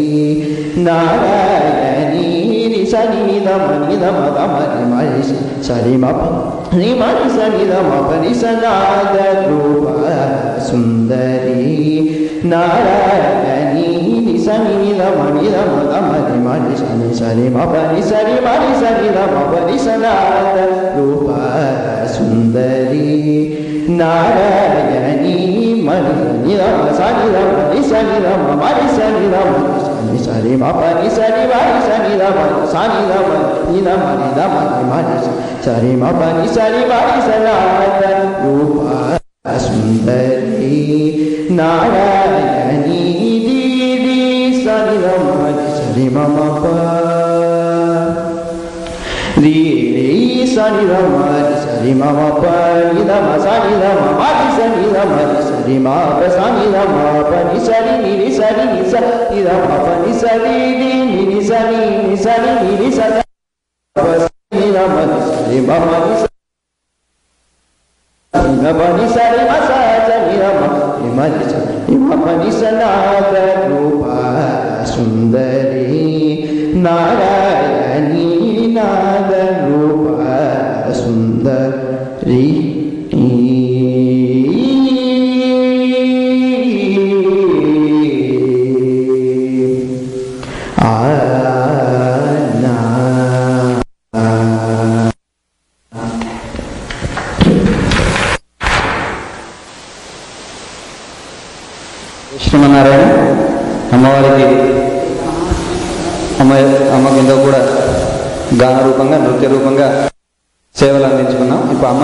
Speaker 2: నారాయణీ సని నిద మనిద మద మరి మరి సరి మప ని మరి సని ద మప ని సనాద రూప సుందరి నారాయణీ సని నిద మని ద మద మరి మరి సని సని మ పని సని మరి సని ద మ పని సనాద రూప సుందరి నారాయణి మరి నిద సని ద మని సని ద మ మరి సని ద మని సని మ పని సని మరి సని ద మ సని ద మని ద మని ద మని మరి సని మ పని సని మరి సనాద రూప సుందరి నారాయణి దీది సరి సరి మమ రీ సరి సరి మమ పని రమ సరి రమ మరి సరి రమ సరి మా సని రమ పని సరి నిరి సరి ని సరి రమ పని సరి ని సరి ని సరి నిరి సరి రమ సరి మమ పని సరి పని సనాద రూప సుందరి నారాయణి నాద రూప సుందరి
Speaker 4: శ్రీమన్నారాయణ అమ్మవారికి అమ్మ కింద కూడా గాన రూపంగా నృత్య రూపంగా సేవలు అందించుకున్నాం. ఇప్పుడు అమ్మ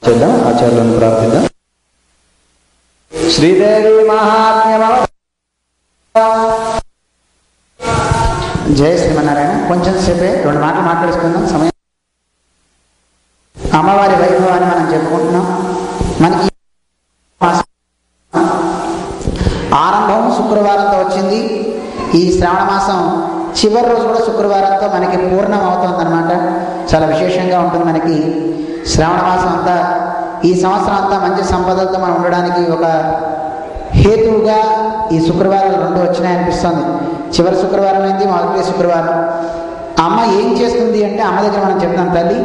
Speaker 4: చేద్దాం, ఆచార్యులను ప్రార్థిద్దాం. శ్రీదేవి మహాత్మ్యమ.
Speaker 1: జయ శ్రీమన్నారాయణ. కొంచెం సేపే 2 మాటలు మాట్లాడుకుందాం. సమయం అమ్మవారి వైభవాన్ని మనం చెప్పుకుంటున్నాం. మనకి ఆరంభం శుక్రవారంతో వచ్చింది. ఈ శ్రావణ మాసం చివరి రోజు కూడా శుక్రవారంతో మనకి పూర్ణం అవుతుందన్నమాట. చాలా విశేషంగా ఉంటుంది మనకి శ్రావణ మాసం అంతా. ఈ సంవత్సరం అంతా మంచి సంపదలతో మనం ఉండడానికి ఒక హేతువుగా ఈ శుక్రవారాలు 2 వచ్చినాయనిపిస్తుంది. చివరి శుక్రవారం అయింది, మొదటి శుక్రవారం. అమ్మ ఏం చేస్తుంది అంటే, అమ్మ దగ్గర మనం చెప్తాం, తల్లి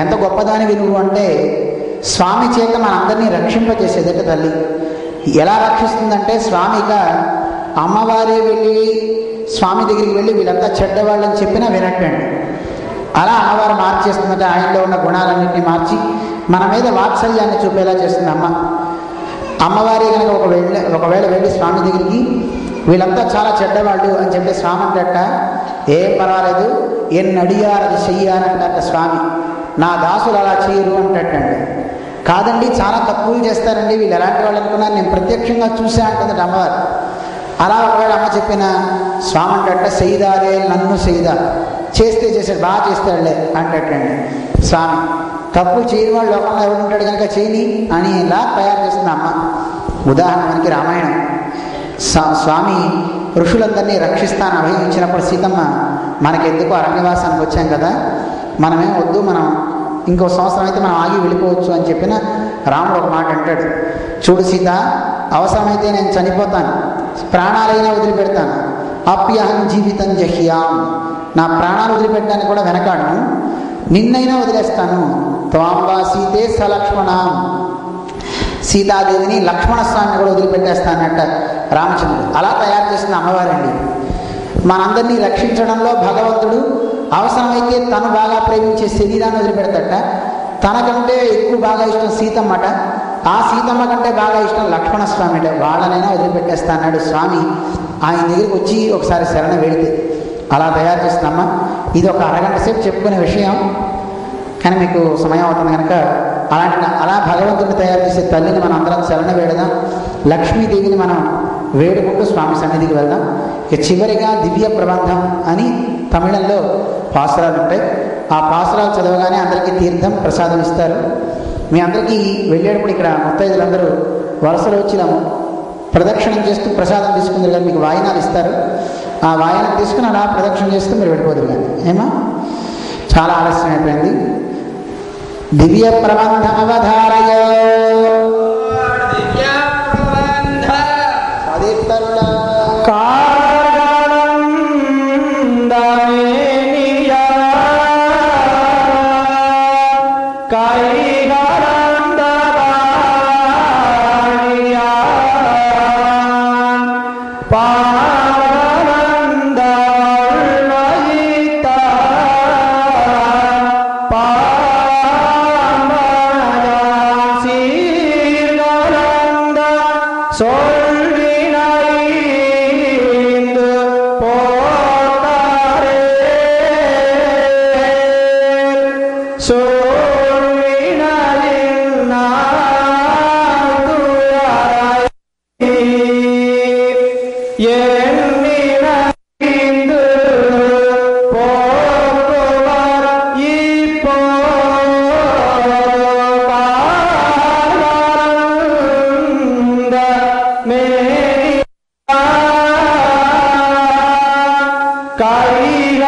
Speaker 1: ఎంత గొప్పదానివి నువ్వు అంటే, స్వామి చేత మనందరినీ రక్షింపజేసేదట తల్లి. ఎలా రక్షిస్తుందంటే, స్వామిగా అమ్మవారే వెళ్ళి స్వామి దగ్గరికి వెళ్ళి వీళ్ళంతా చెడ్డవాళ్ళని చెప్పినా వినట్టండి. అలా అమ్మవారు మార్చేస్తుందంటే, ఆయనలో ఉన్న గుణాలన్నింటినీ మార్చి మన మీద వాత్సల్యాన్ని చూపేలా చేస్తుంది అమ్మ. అమ్మవారి కనుక ఒకవేళ వెళ్ళి స్వామి దగ్గరికి వీళ్ళంతా చాలా చెడ్డవాళ్ళు అని చెప్పి స్వామి అంటట, ఏం పర్వాలేదు, ఎన్నడియారు అది చెయ్యాలంట స్వామి. నా దాసులు అలా చేయరు అంటండి. కాదండి, చాలా తప్పులు చేస్తారండి, వీళ్ళు ఎలాంటి వాళ్ళు అనుకున్నాను, నేను ప్రత్యక్షంగా చూసా అంటుందట అమ్మవారు. అలా ఒకవేళ అమ్మ చెప్పిన స్వామి అంటట, సెయ్దారే నన్ను సెయ్దా, చేస్తే చేశాడు, బాగా చేస్తాడులే అంటండి స్వామి. తప్పు చేయని వాళ్ళు లోకంలో ఎవరు ఉంటాడు కనుక చేయని అని ఇలా తయారు చేస్తుంది అమ్మ. ఉదాహరణ మనకి రామాయణం. స్వామి ఋషులందరినీ రక్షిస్తాను అభయం ఇచ్చినప్పుడు సీతమ్మ మనకెందుకు అరణ్యవాసానికి వచ్చాం కదా, మనమేం వద్దు, మనం ఇంకో సంవత్సరం అయితే మనం ఆగి వెళ్ళిపోవచ్చు అని చెప్పిన రాముడు ఒక మాట అంటాడు, చూడు సీత, అవసరమైతే నేను చనిపోతాను, ప్రాణాలైనా వదిలిపెడతాను, అప్యహం జీవితం జహ్యాం, నా ప్రాణాలు వదిలిపెట్టడానికి కూడా వెనకాడను, నిన్నైనా వదిలేస్తాను, త్వాంబా సీతే సలక్ష్మణం, సీతాదేవిని లక్ష్మణస్వామిని కూడా వదిలిపెట్టేస్తానట రామచంద్రుడు. అలా తయారు చేసిన అమ్మవారండి. మనందరినీ రక్షించడంలో భగవంతుడు అవసరమైతే తను బాగా ప్రేమించే శరీరాన్ని వదిలిపెడతాట. తనకంటే ఎక్కువ బాగా ఇష్టం సీతమ్మట, ఆ సీతమ్మ కంటే బాగా ఇష్టం లక్ష్మణస్వామి అట, వాళ్ళనైనా వదిలిపెట్టేస్తా అన్నాడు స్వామి. ఆయన దగ్గరికి వచ్చి ఒకసారి శరణ వేడితే అలా తయారు చేస్తామా. ఇది ఒక అరగంట సేపు చెప్పుకునే విషయం, కానీ మీకు సమయం అవుతుంది కనుక అలా భగవంతుడిని తయారు చేసే తల్లిని మనం అందరం శరణ వేడదాం. లక్ష్మీదేవిని మనం వేడుకుంటూ స్వామి సన్నిధికి వెళ్దాం. ఇక చివరిగా దివ్య ప్రబంధం అని తమిళంలో పాసురాలు ఉంటాయి. ఆ పాసురాలు చదవగానే అందరికీ తీర్థం ప్రసాదం ఇస్తారు. మీ అందరికీ వెళ్ళేటప్పుడు ఇక్కడ ముత్తైదులందరూ వరుసలో వచ్చి ప్రదక్షిణం చేస్తూ ప్రసాదం తీసుకుందరు కానీ మీకు వాయినాలు ఇస్తారు. ఆ వాయినం తీసుకుని అలా ప్రదక్షిణ చేస్తూ మీరు వెళ్ళిపోదురు కానీ. ఏమా చాలా ఆలస్యం అయిపోయింది. దివ్య ప్రబంధం అవధారయ
Speaker 3: Govinda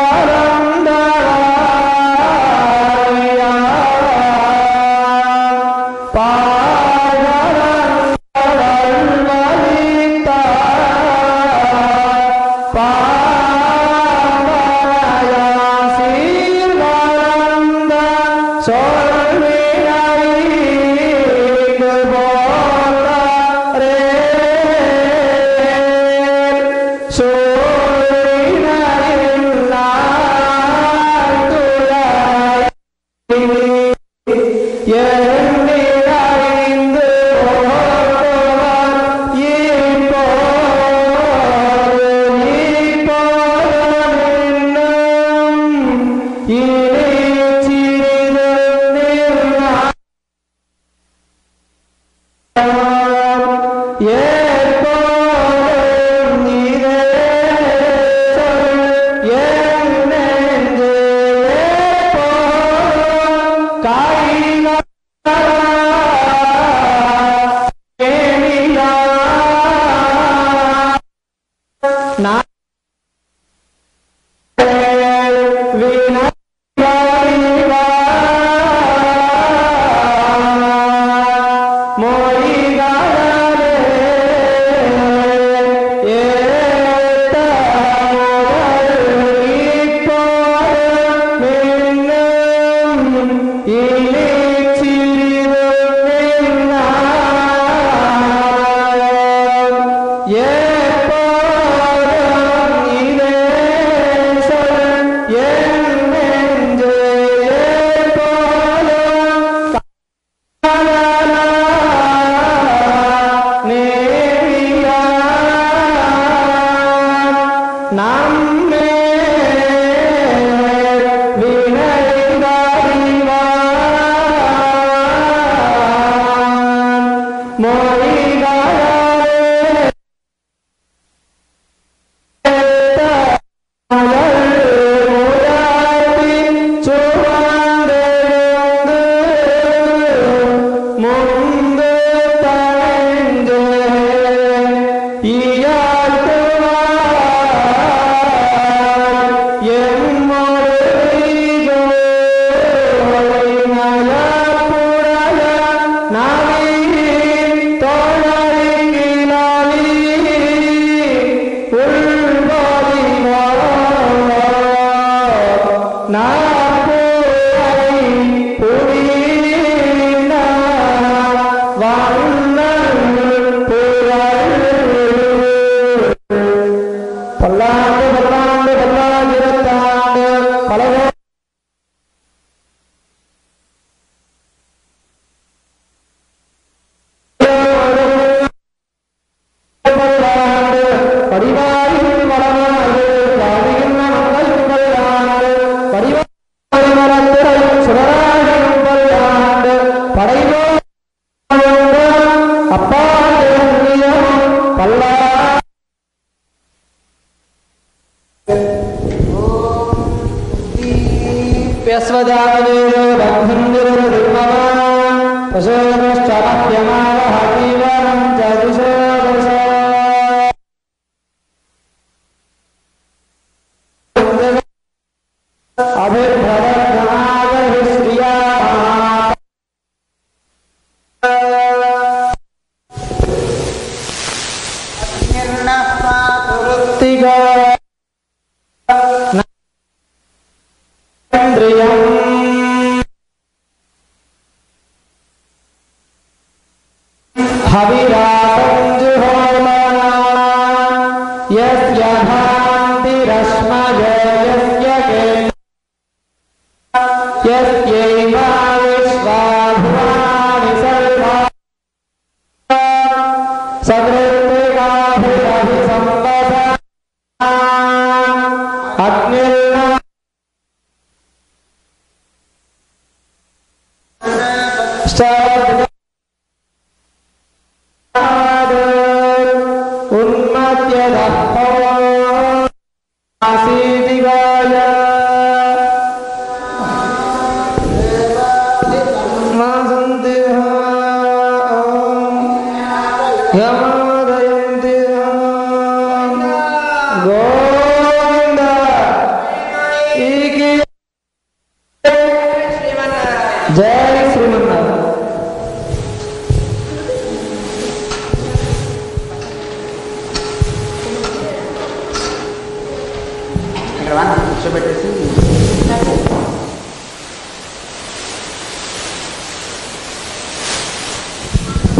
Speaker 1: కూర్చోబెట్టేసి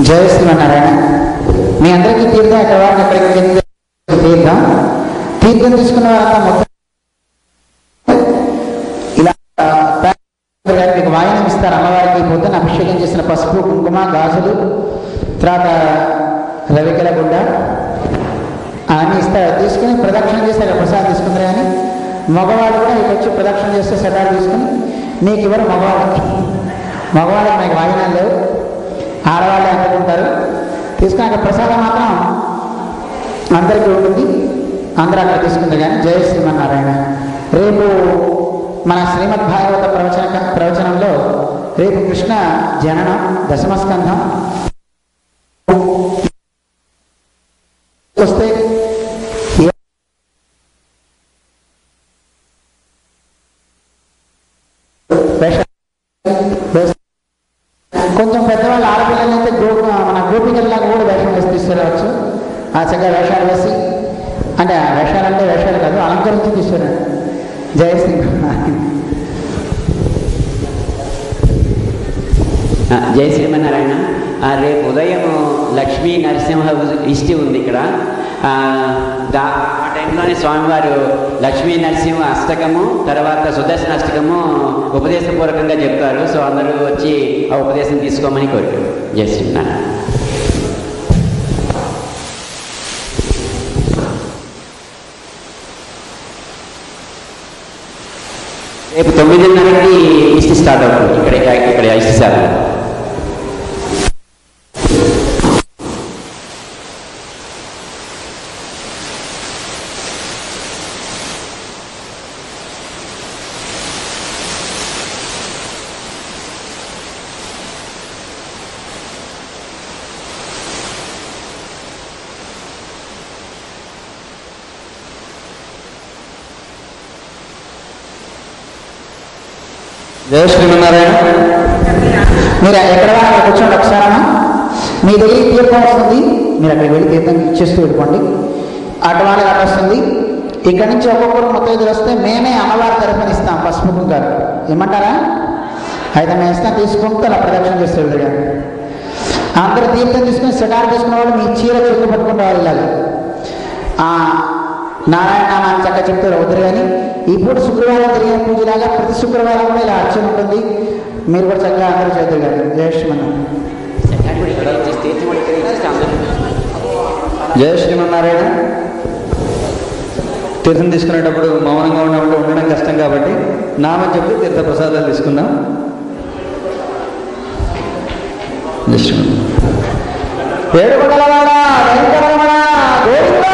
Speaker 1: జయ శ్రీమన్నారాయణ. మీ అందరికీ తీర్థం ఎక్కడ వారిని ఎక్కడికి తీర్థం తీసుకున్న వారంతా మొత్తం ఇలా మీకు వాయనం ఇస్తారు. అమ్మవారికి పొద్దున అభిషేకం చేసిన పసుపు కుంకుమ గాజులు తర్వాత రవికల గుండ అవన్నీ ఇస్తారు. తీసుకుని ప్రదక్షిణ చేస్తే అక్కడ ప్రసాదం తీసుకుంటారు. కానీ మగవాళ్ళు కూడా ఇక్కడ వచ్చి ప్రదక్షిణ చేస్తే సెటాలు తీసుకుని మీకు ఎవరు మగవాళ్ళకి మనకి వాయినాలు లేవు, ఆడవాళ్ళే అందుకుంటారు. తీసుకుని అక్కడ ప్రసాదం మాత్రం అందరికీ ఉంటుంది, అందరూ అక్కడ తీసుకుంటారు. కానీ జయ శ్రీమన్నారాయణ. రేపు మన శ్రీమద్ భాగవత ప్రవచనంలో రేపు కృష్ణ జననం దశమస్కంధం వస్తే కొంచెం పెద్దవాళ్ళు ఆడపిల్లలు అయితే మన గోపికల్లాగా కూడా వేషం వేసి తీసుకురావచ్చు. ఆ చక్కగా వేషాలు వేసి, అంటే వేషాలంటే వేషాలు కాదు, అలంకరించి తీసుకురండి. జయ శ్రీ
Speaker 8: జయ శ్రీమన్నారాయణ. రేపు ఉదయం లక్ష్మీ నరసింహ ఇష్టి ఉంది ఇక్కడ. ఆ టైంలోనే స్వామివారు లక్ష్మీ నరసింహ అష్టకము తర్వాత సుదర్శన అష్టకము ఉపదేశపూర్వకంగా చెప్తారు. సో అందరూ వచ్చి ఆ ఉపదేశం తీసుకోమని కోరుతారు. జయ శ్రీమన్నారాయణ. రేపు 9:30కి ఇష్టి స్టార్ట్ అవుతుంది ఇక్కడ ఇష్టి సార్.
Speaker 4: జయ శ్రీమన్నారాయణ.
Speaker 1: మీరు ఎక్కడ అక్కడ కూర్చోండి ఒకసారి. మీ దగ్గర తీర్థం వస్తుంది, మీరు అక్కడికి వెళ్ళి తీర్థం ఇచ్చేస్తూ వెళ్ళిపోండి. అటు వాళ్ళకి అటు వస్తుంది. ఇక్కడి నుంచి ఒక్కొక్కరు మొత్తం వస్తే మేమే అమ్మవారి తరఫున ఇస్తాం పసుపు కుంకాలు. ఏమంటారా? అయితే మేము ఇస్తాం, తీసుకుంటూ అలా ప్రదక్షిణ చేస్తూ వెళ్ళారు. అందరూ తీర్థం తీసుకుని సెటార్ తీసుకున్న వాళ్ళు మీ చీర చెట్టు పట్టుకుంటూ వెళ్ళాలి. నారాయణ నామాన్ని చక్కగా చెప్తారు వద్దరు. కానీ ఇప్పుడు శుక్రవారం జరిగిన పూజలాగా ప్రతి శుక్రవారం కూడా ఇలా అర్చన ఉంటుంది. మీరు కూడా చక్కగా అందరూ చేద్దరు కానీ. జయ శ్రీమన్నారాయణ.
Speaker 4: జయ శ్రీమన్నారాయణ. తీర్థం తీసుకునేటప్పుడు మౌనంగా ఉండడం కష్టం కాబట్టి నామం చెప్పి తీర్థ ప్రసాదాలు తీసుకుందాం. జయ శ్రీమన్నారాయణ.
Speaker 1: ఏడుకొండలవాడా వెంకటరమణ గోవిందా.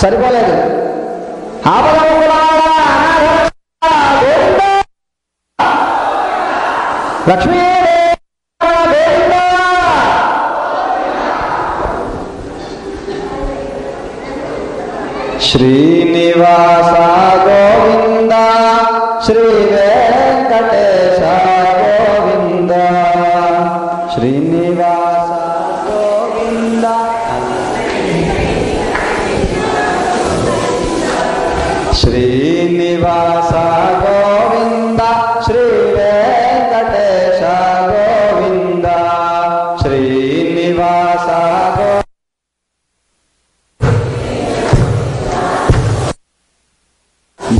Speaker 1: సరిపోలేదు. లక్ష్మీ
Speaker 4: శ్రీనివాస గోవింద శ్రీ వెంకటేశ గోవింద శ్రీనివాస గోవింద శ్రీనివాస గోవింద శ్రీ వెంకటేశ గోవింద శ్రీనివాస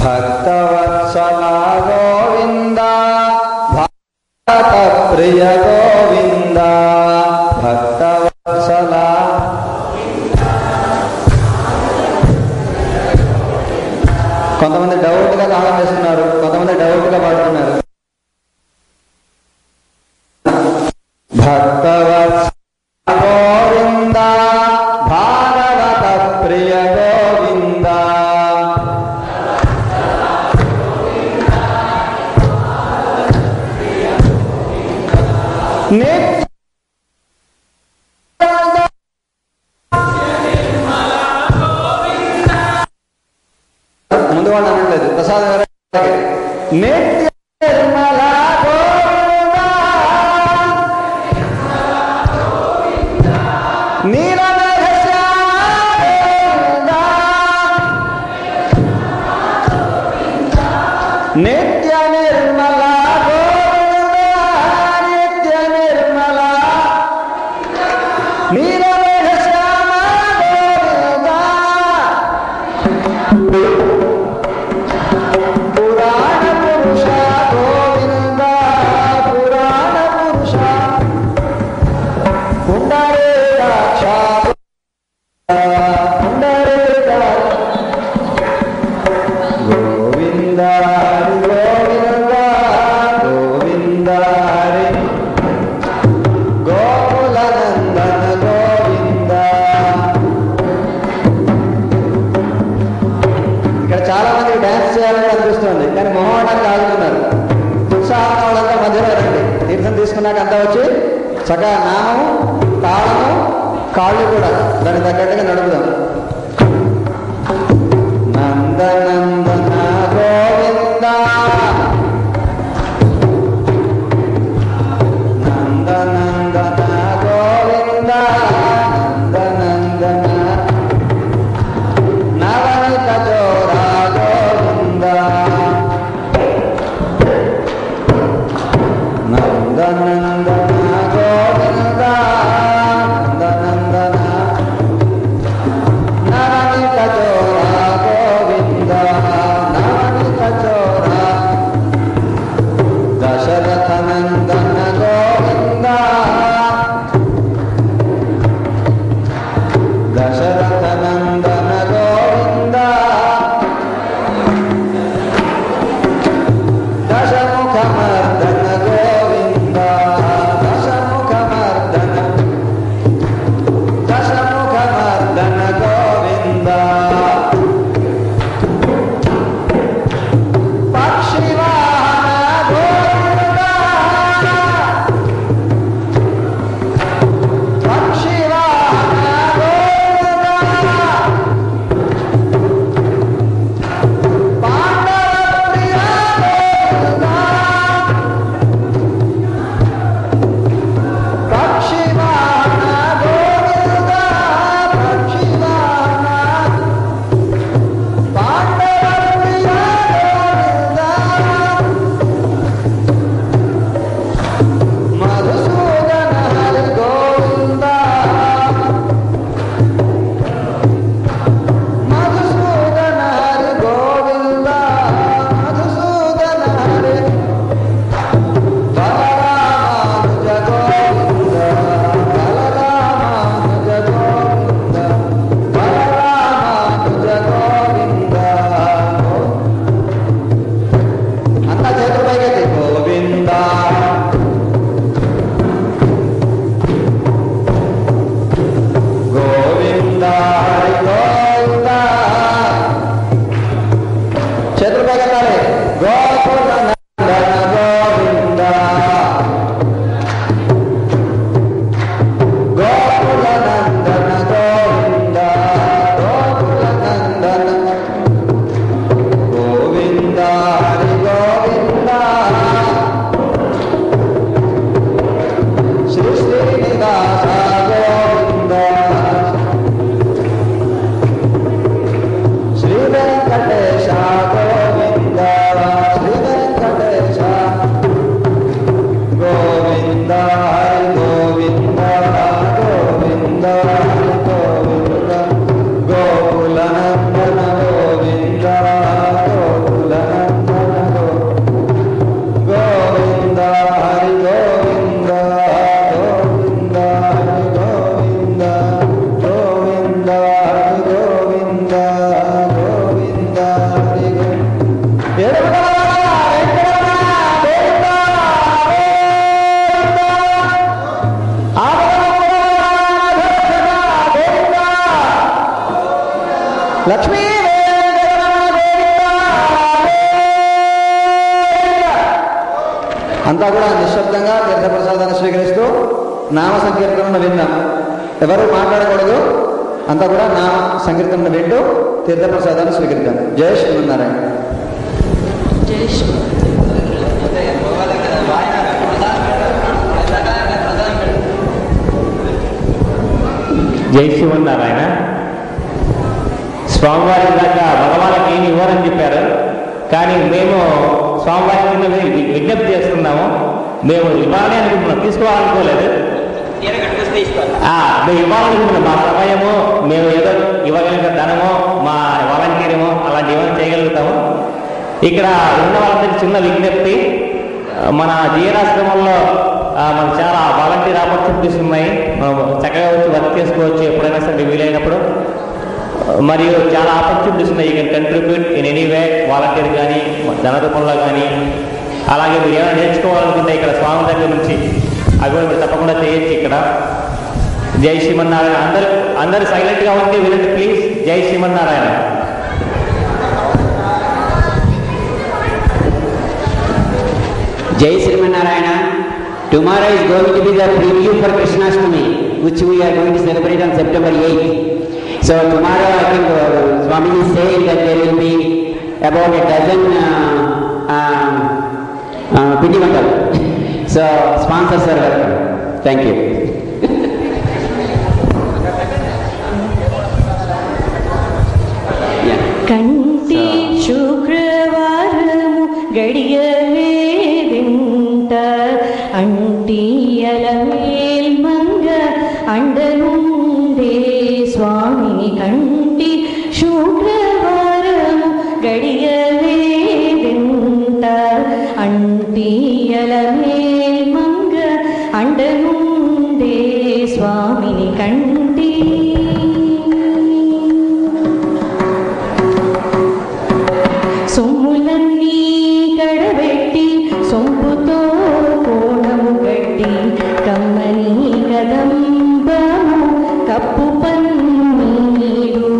Speaker 4: భక్తవత్సల గోవింద భక్త ప్రియ గోవింద భక్తవత్సల. కొంతమంది డౌట్గా తాళం వేస్తున్నారు, కొంతమంది డౌట్గా పాడుతున్నారు. భక్తవత్సల గోవింద భాగవత ప్రియ గోవింద ముందు వాళ్ళు అనట్లేదు. ప్రసాదం
Speaker 2: పురాణ పురుష గోవింద పురాణ పురుష పుండరీకాక్ష గోవింద గోవింద గోవింద గోకులనందన గోవింద. ఇక్కడ చాలా మంది డ్యాన్స్ చేయాలని అనిపిస్తుంది, కానీ మొహమాటానికి ఆగుతున్నారు. ఉత్సాహంగా వాళ్ళంతా మధ్యలో రండి. తీర్థం తీసుకున్నాక అంతా వచ్చి చక్కగా నామము తాళము కాళ్ళు కూడా దానికి తగ్గట్టుగా నడుపుదాం. నందనందన గోవింద నందనందన గోవింద నందనందన నవనిత చోర గోవింద నందనందన గోవింద నందనందన నవనిత చోర గోవింద నవనిత చోర దశరథ నందన గోవింద దశరథ నందన గోవింద దశముఖమర్దన గోవింద దశముఖమర్దన దశముఖమర్దన గోవింద పక్షివాహన గోవింద పక్షివాహన గోవింద పాండవ ప్రియ గోవింద పక్షివాహన గోవింద పక్షివాహన పాండవ ప్రియ గోవింద మధుసూదన హరి గోవింద మధుసూదన హరి గోవింద మధుసూదన హరి బలరామానుజ గోవింద బలరామానుజ గోవింద బలరామానుజ గోవింద. అంతా చేతుల పైకెత్తి గోవింద గోవింద హరి గోవింద. చేతుల పైకెత్తాలి. గోకుల నందన గోవింద గోకుల నందన గోవింద గోకుల నందన గోవింద హరి గోవింద. శ్రీ శ్రీనివాస గోవింద శ్రీ వెంకటేశ గోవింద శ్రీ వెంకటేశ గోవింద హరి గోవింద గోవింద హరి గోవింద గోకుల నందన గోవింద గోకుల నందన గోవింద హరి గోవింద గోవింద హరి గోవింద గోవింద హరి గోవింద గోవింద హరి గోవింద. లక్ష్మీ అంతా కూడా నిశ్శబ్దంగా తీర్థప్రసాదాన్ని స్వీకరిస్తూ నామ సంకీర్తనను విందాం. ఎవరు మాట్లాడకూడదు. అంతా కూడా నామ సంకీర్తనను వింటూ తీర్థప్రసాదాన్ని స్వీకరిద్దాం. జయ శ్రీమన్నారాయణ.
Speaker 9: జై శ్రీమన్నారాయణ. స్వామివారి దాకా భగవానికి ఏమి ఇవ్వరని చెప్పారు, కానీ మేము స్వామివారి కింద విజ్ఞప్తి చేస్తున్నాము. మేము ఇవ్వాలని అనుకుంటున్నాం, తీసుకోవాలనుకోలేదు. మేము ఇవ్వాలనుకుంటున్నాం. మా సమయము, మేము ఏదో ఇవ్వగలిగిన ధనమో, మా వాలంటీరమో అలా ఇక్కడ ఉన్న వాళ్ళందరికీ చిన్న విజ్ఞప్తి, మన జీరాశ్రమంలో మనకు చాలా వాలంటీర్ ఆపర్చునిటీస్ ఉన్నాయి. చక్కగా వచ్చి వర్క్ చేసుకోవచ్చు ఎప్పుడైనా సరే వీలైనప్పుడు. మరియు చాలా ఆపర్చునిటీస్ ఉన్నాయి. You can contribute in any way, volunteer కానీ ధన రూపంలో కానీ. అలాగే మీరు ఏమైనా నేర్చుకోవాలనుకుంటే ఇక్కడ స్వామి దగ్గర నుంచి అవి కూడా మీరు తప్పకుండా చేయొచ్చు ఇక్కడ. జై శ్రీమన్నారాయణ. అందరూ సైలెంట్గా ఉంటే వినండి ప్లీజ్. జై Srimannarayana.
Speaker 8: Jai Srimanarayana. Tomorrow is going to be the preview for Krishnashtami, which we are going to celebrate on September 8th. So tomorrow I think Swami is saying that there will be about a dozen Piddivantal. So sponsors are welcome. Thank you.
Speaker 5: కంటి శుక్రవారము గడియలే వింట అంటియల మేల్మంగ అండనుండే స్వామి. కంటి శుక్రవారము గడియలే వింట అంటియల మేల్మంగ అండనుండే స్వామిని కంటి. సొమ్ములన్నీ కడబెట్టి సొంపుతో కోణము గట్టి కమ్మని కదంబము కప్పు పన్నీరు.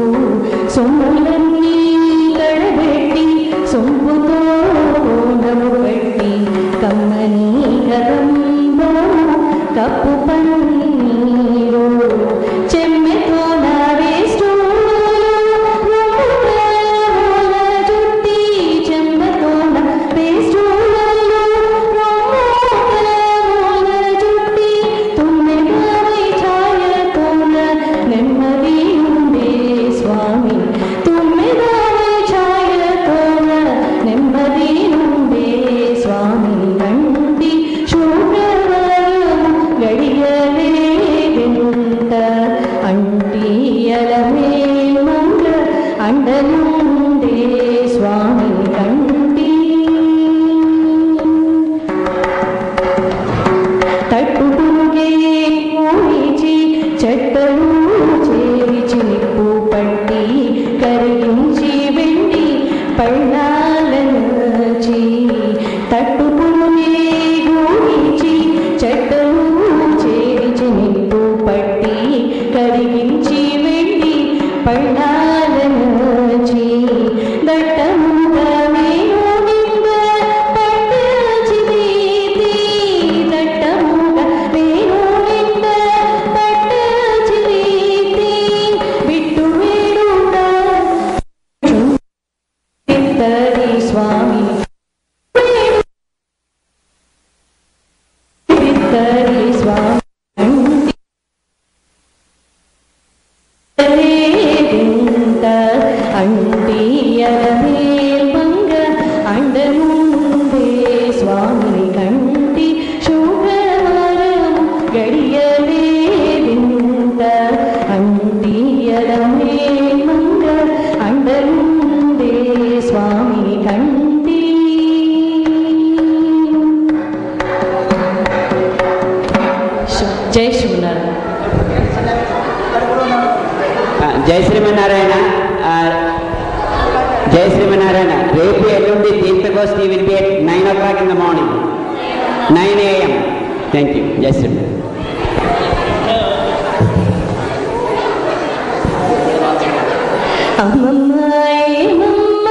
Speaker 5: సొమ్ములన్నీ కడబెట్టి సొంపుతో కోణము గట్టి కమ్మని కదంబము కప్పు పన్నీరు. చెమ్మెతో నావేస్తూ అండనుండే స్వామి కంటి. తట్టుడుగే పూచి చెట్టలు చేరిచి నిప్పు పట్టి కరిగించి వెండి పళ్ళాలనచి. తట్టుడుగే పూచి చెట్టలు చేరిచి నిప్పు పట్టి కరిగించి వెండి పళ్ళాలనచి. దట్టముగా నేను నింద పట్టచి దీతి. దట్టముగా నేను నింద పట్టచి దీతి. బిట్టు వేడుక ఇద్దరి స్వామి ఇద్దరి స్వామి అంటియల మేల్మంగ అండనుండే స్వామిని కంటి. శుక్రవారము గడియలే వింట అంటియల మేల్మంగ అండనుండే స్వామిని కంటి. జై శ్రీమన్నారాయణ.
Speaker 8: జై శ్రీమన్నారాయణ. జై శ్రీమన్నారాయణ. రేపు ఎల్లుండి తీర్థగోష్ఠి will be at 9 o'clock in the morning, 9 AM. Thank you. జై శ్రీమన్నారాయణ.
Speaker 5: అమ్మమ్మ ఏమమ్మ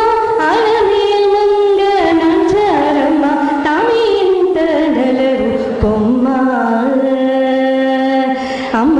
Speaker 5: అలమేల్మంగ నాచారమ్మ తామింత నలరు కొమ్మ. అమ్మ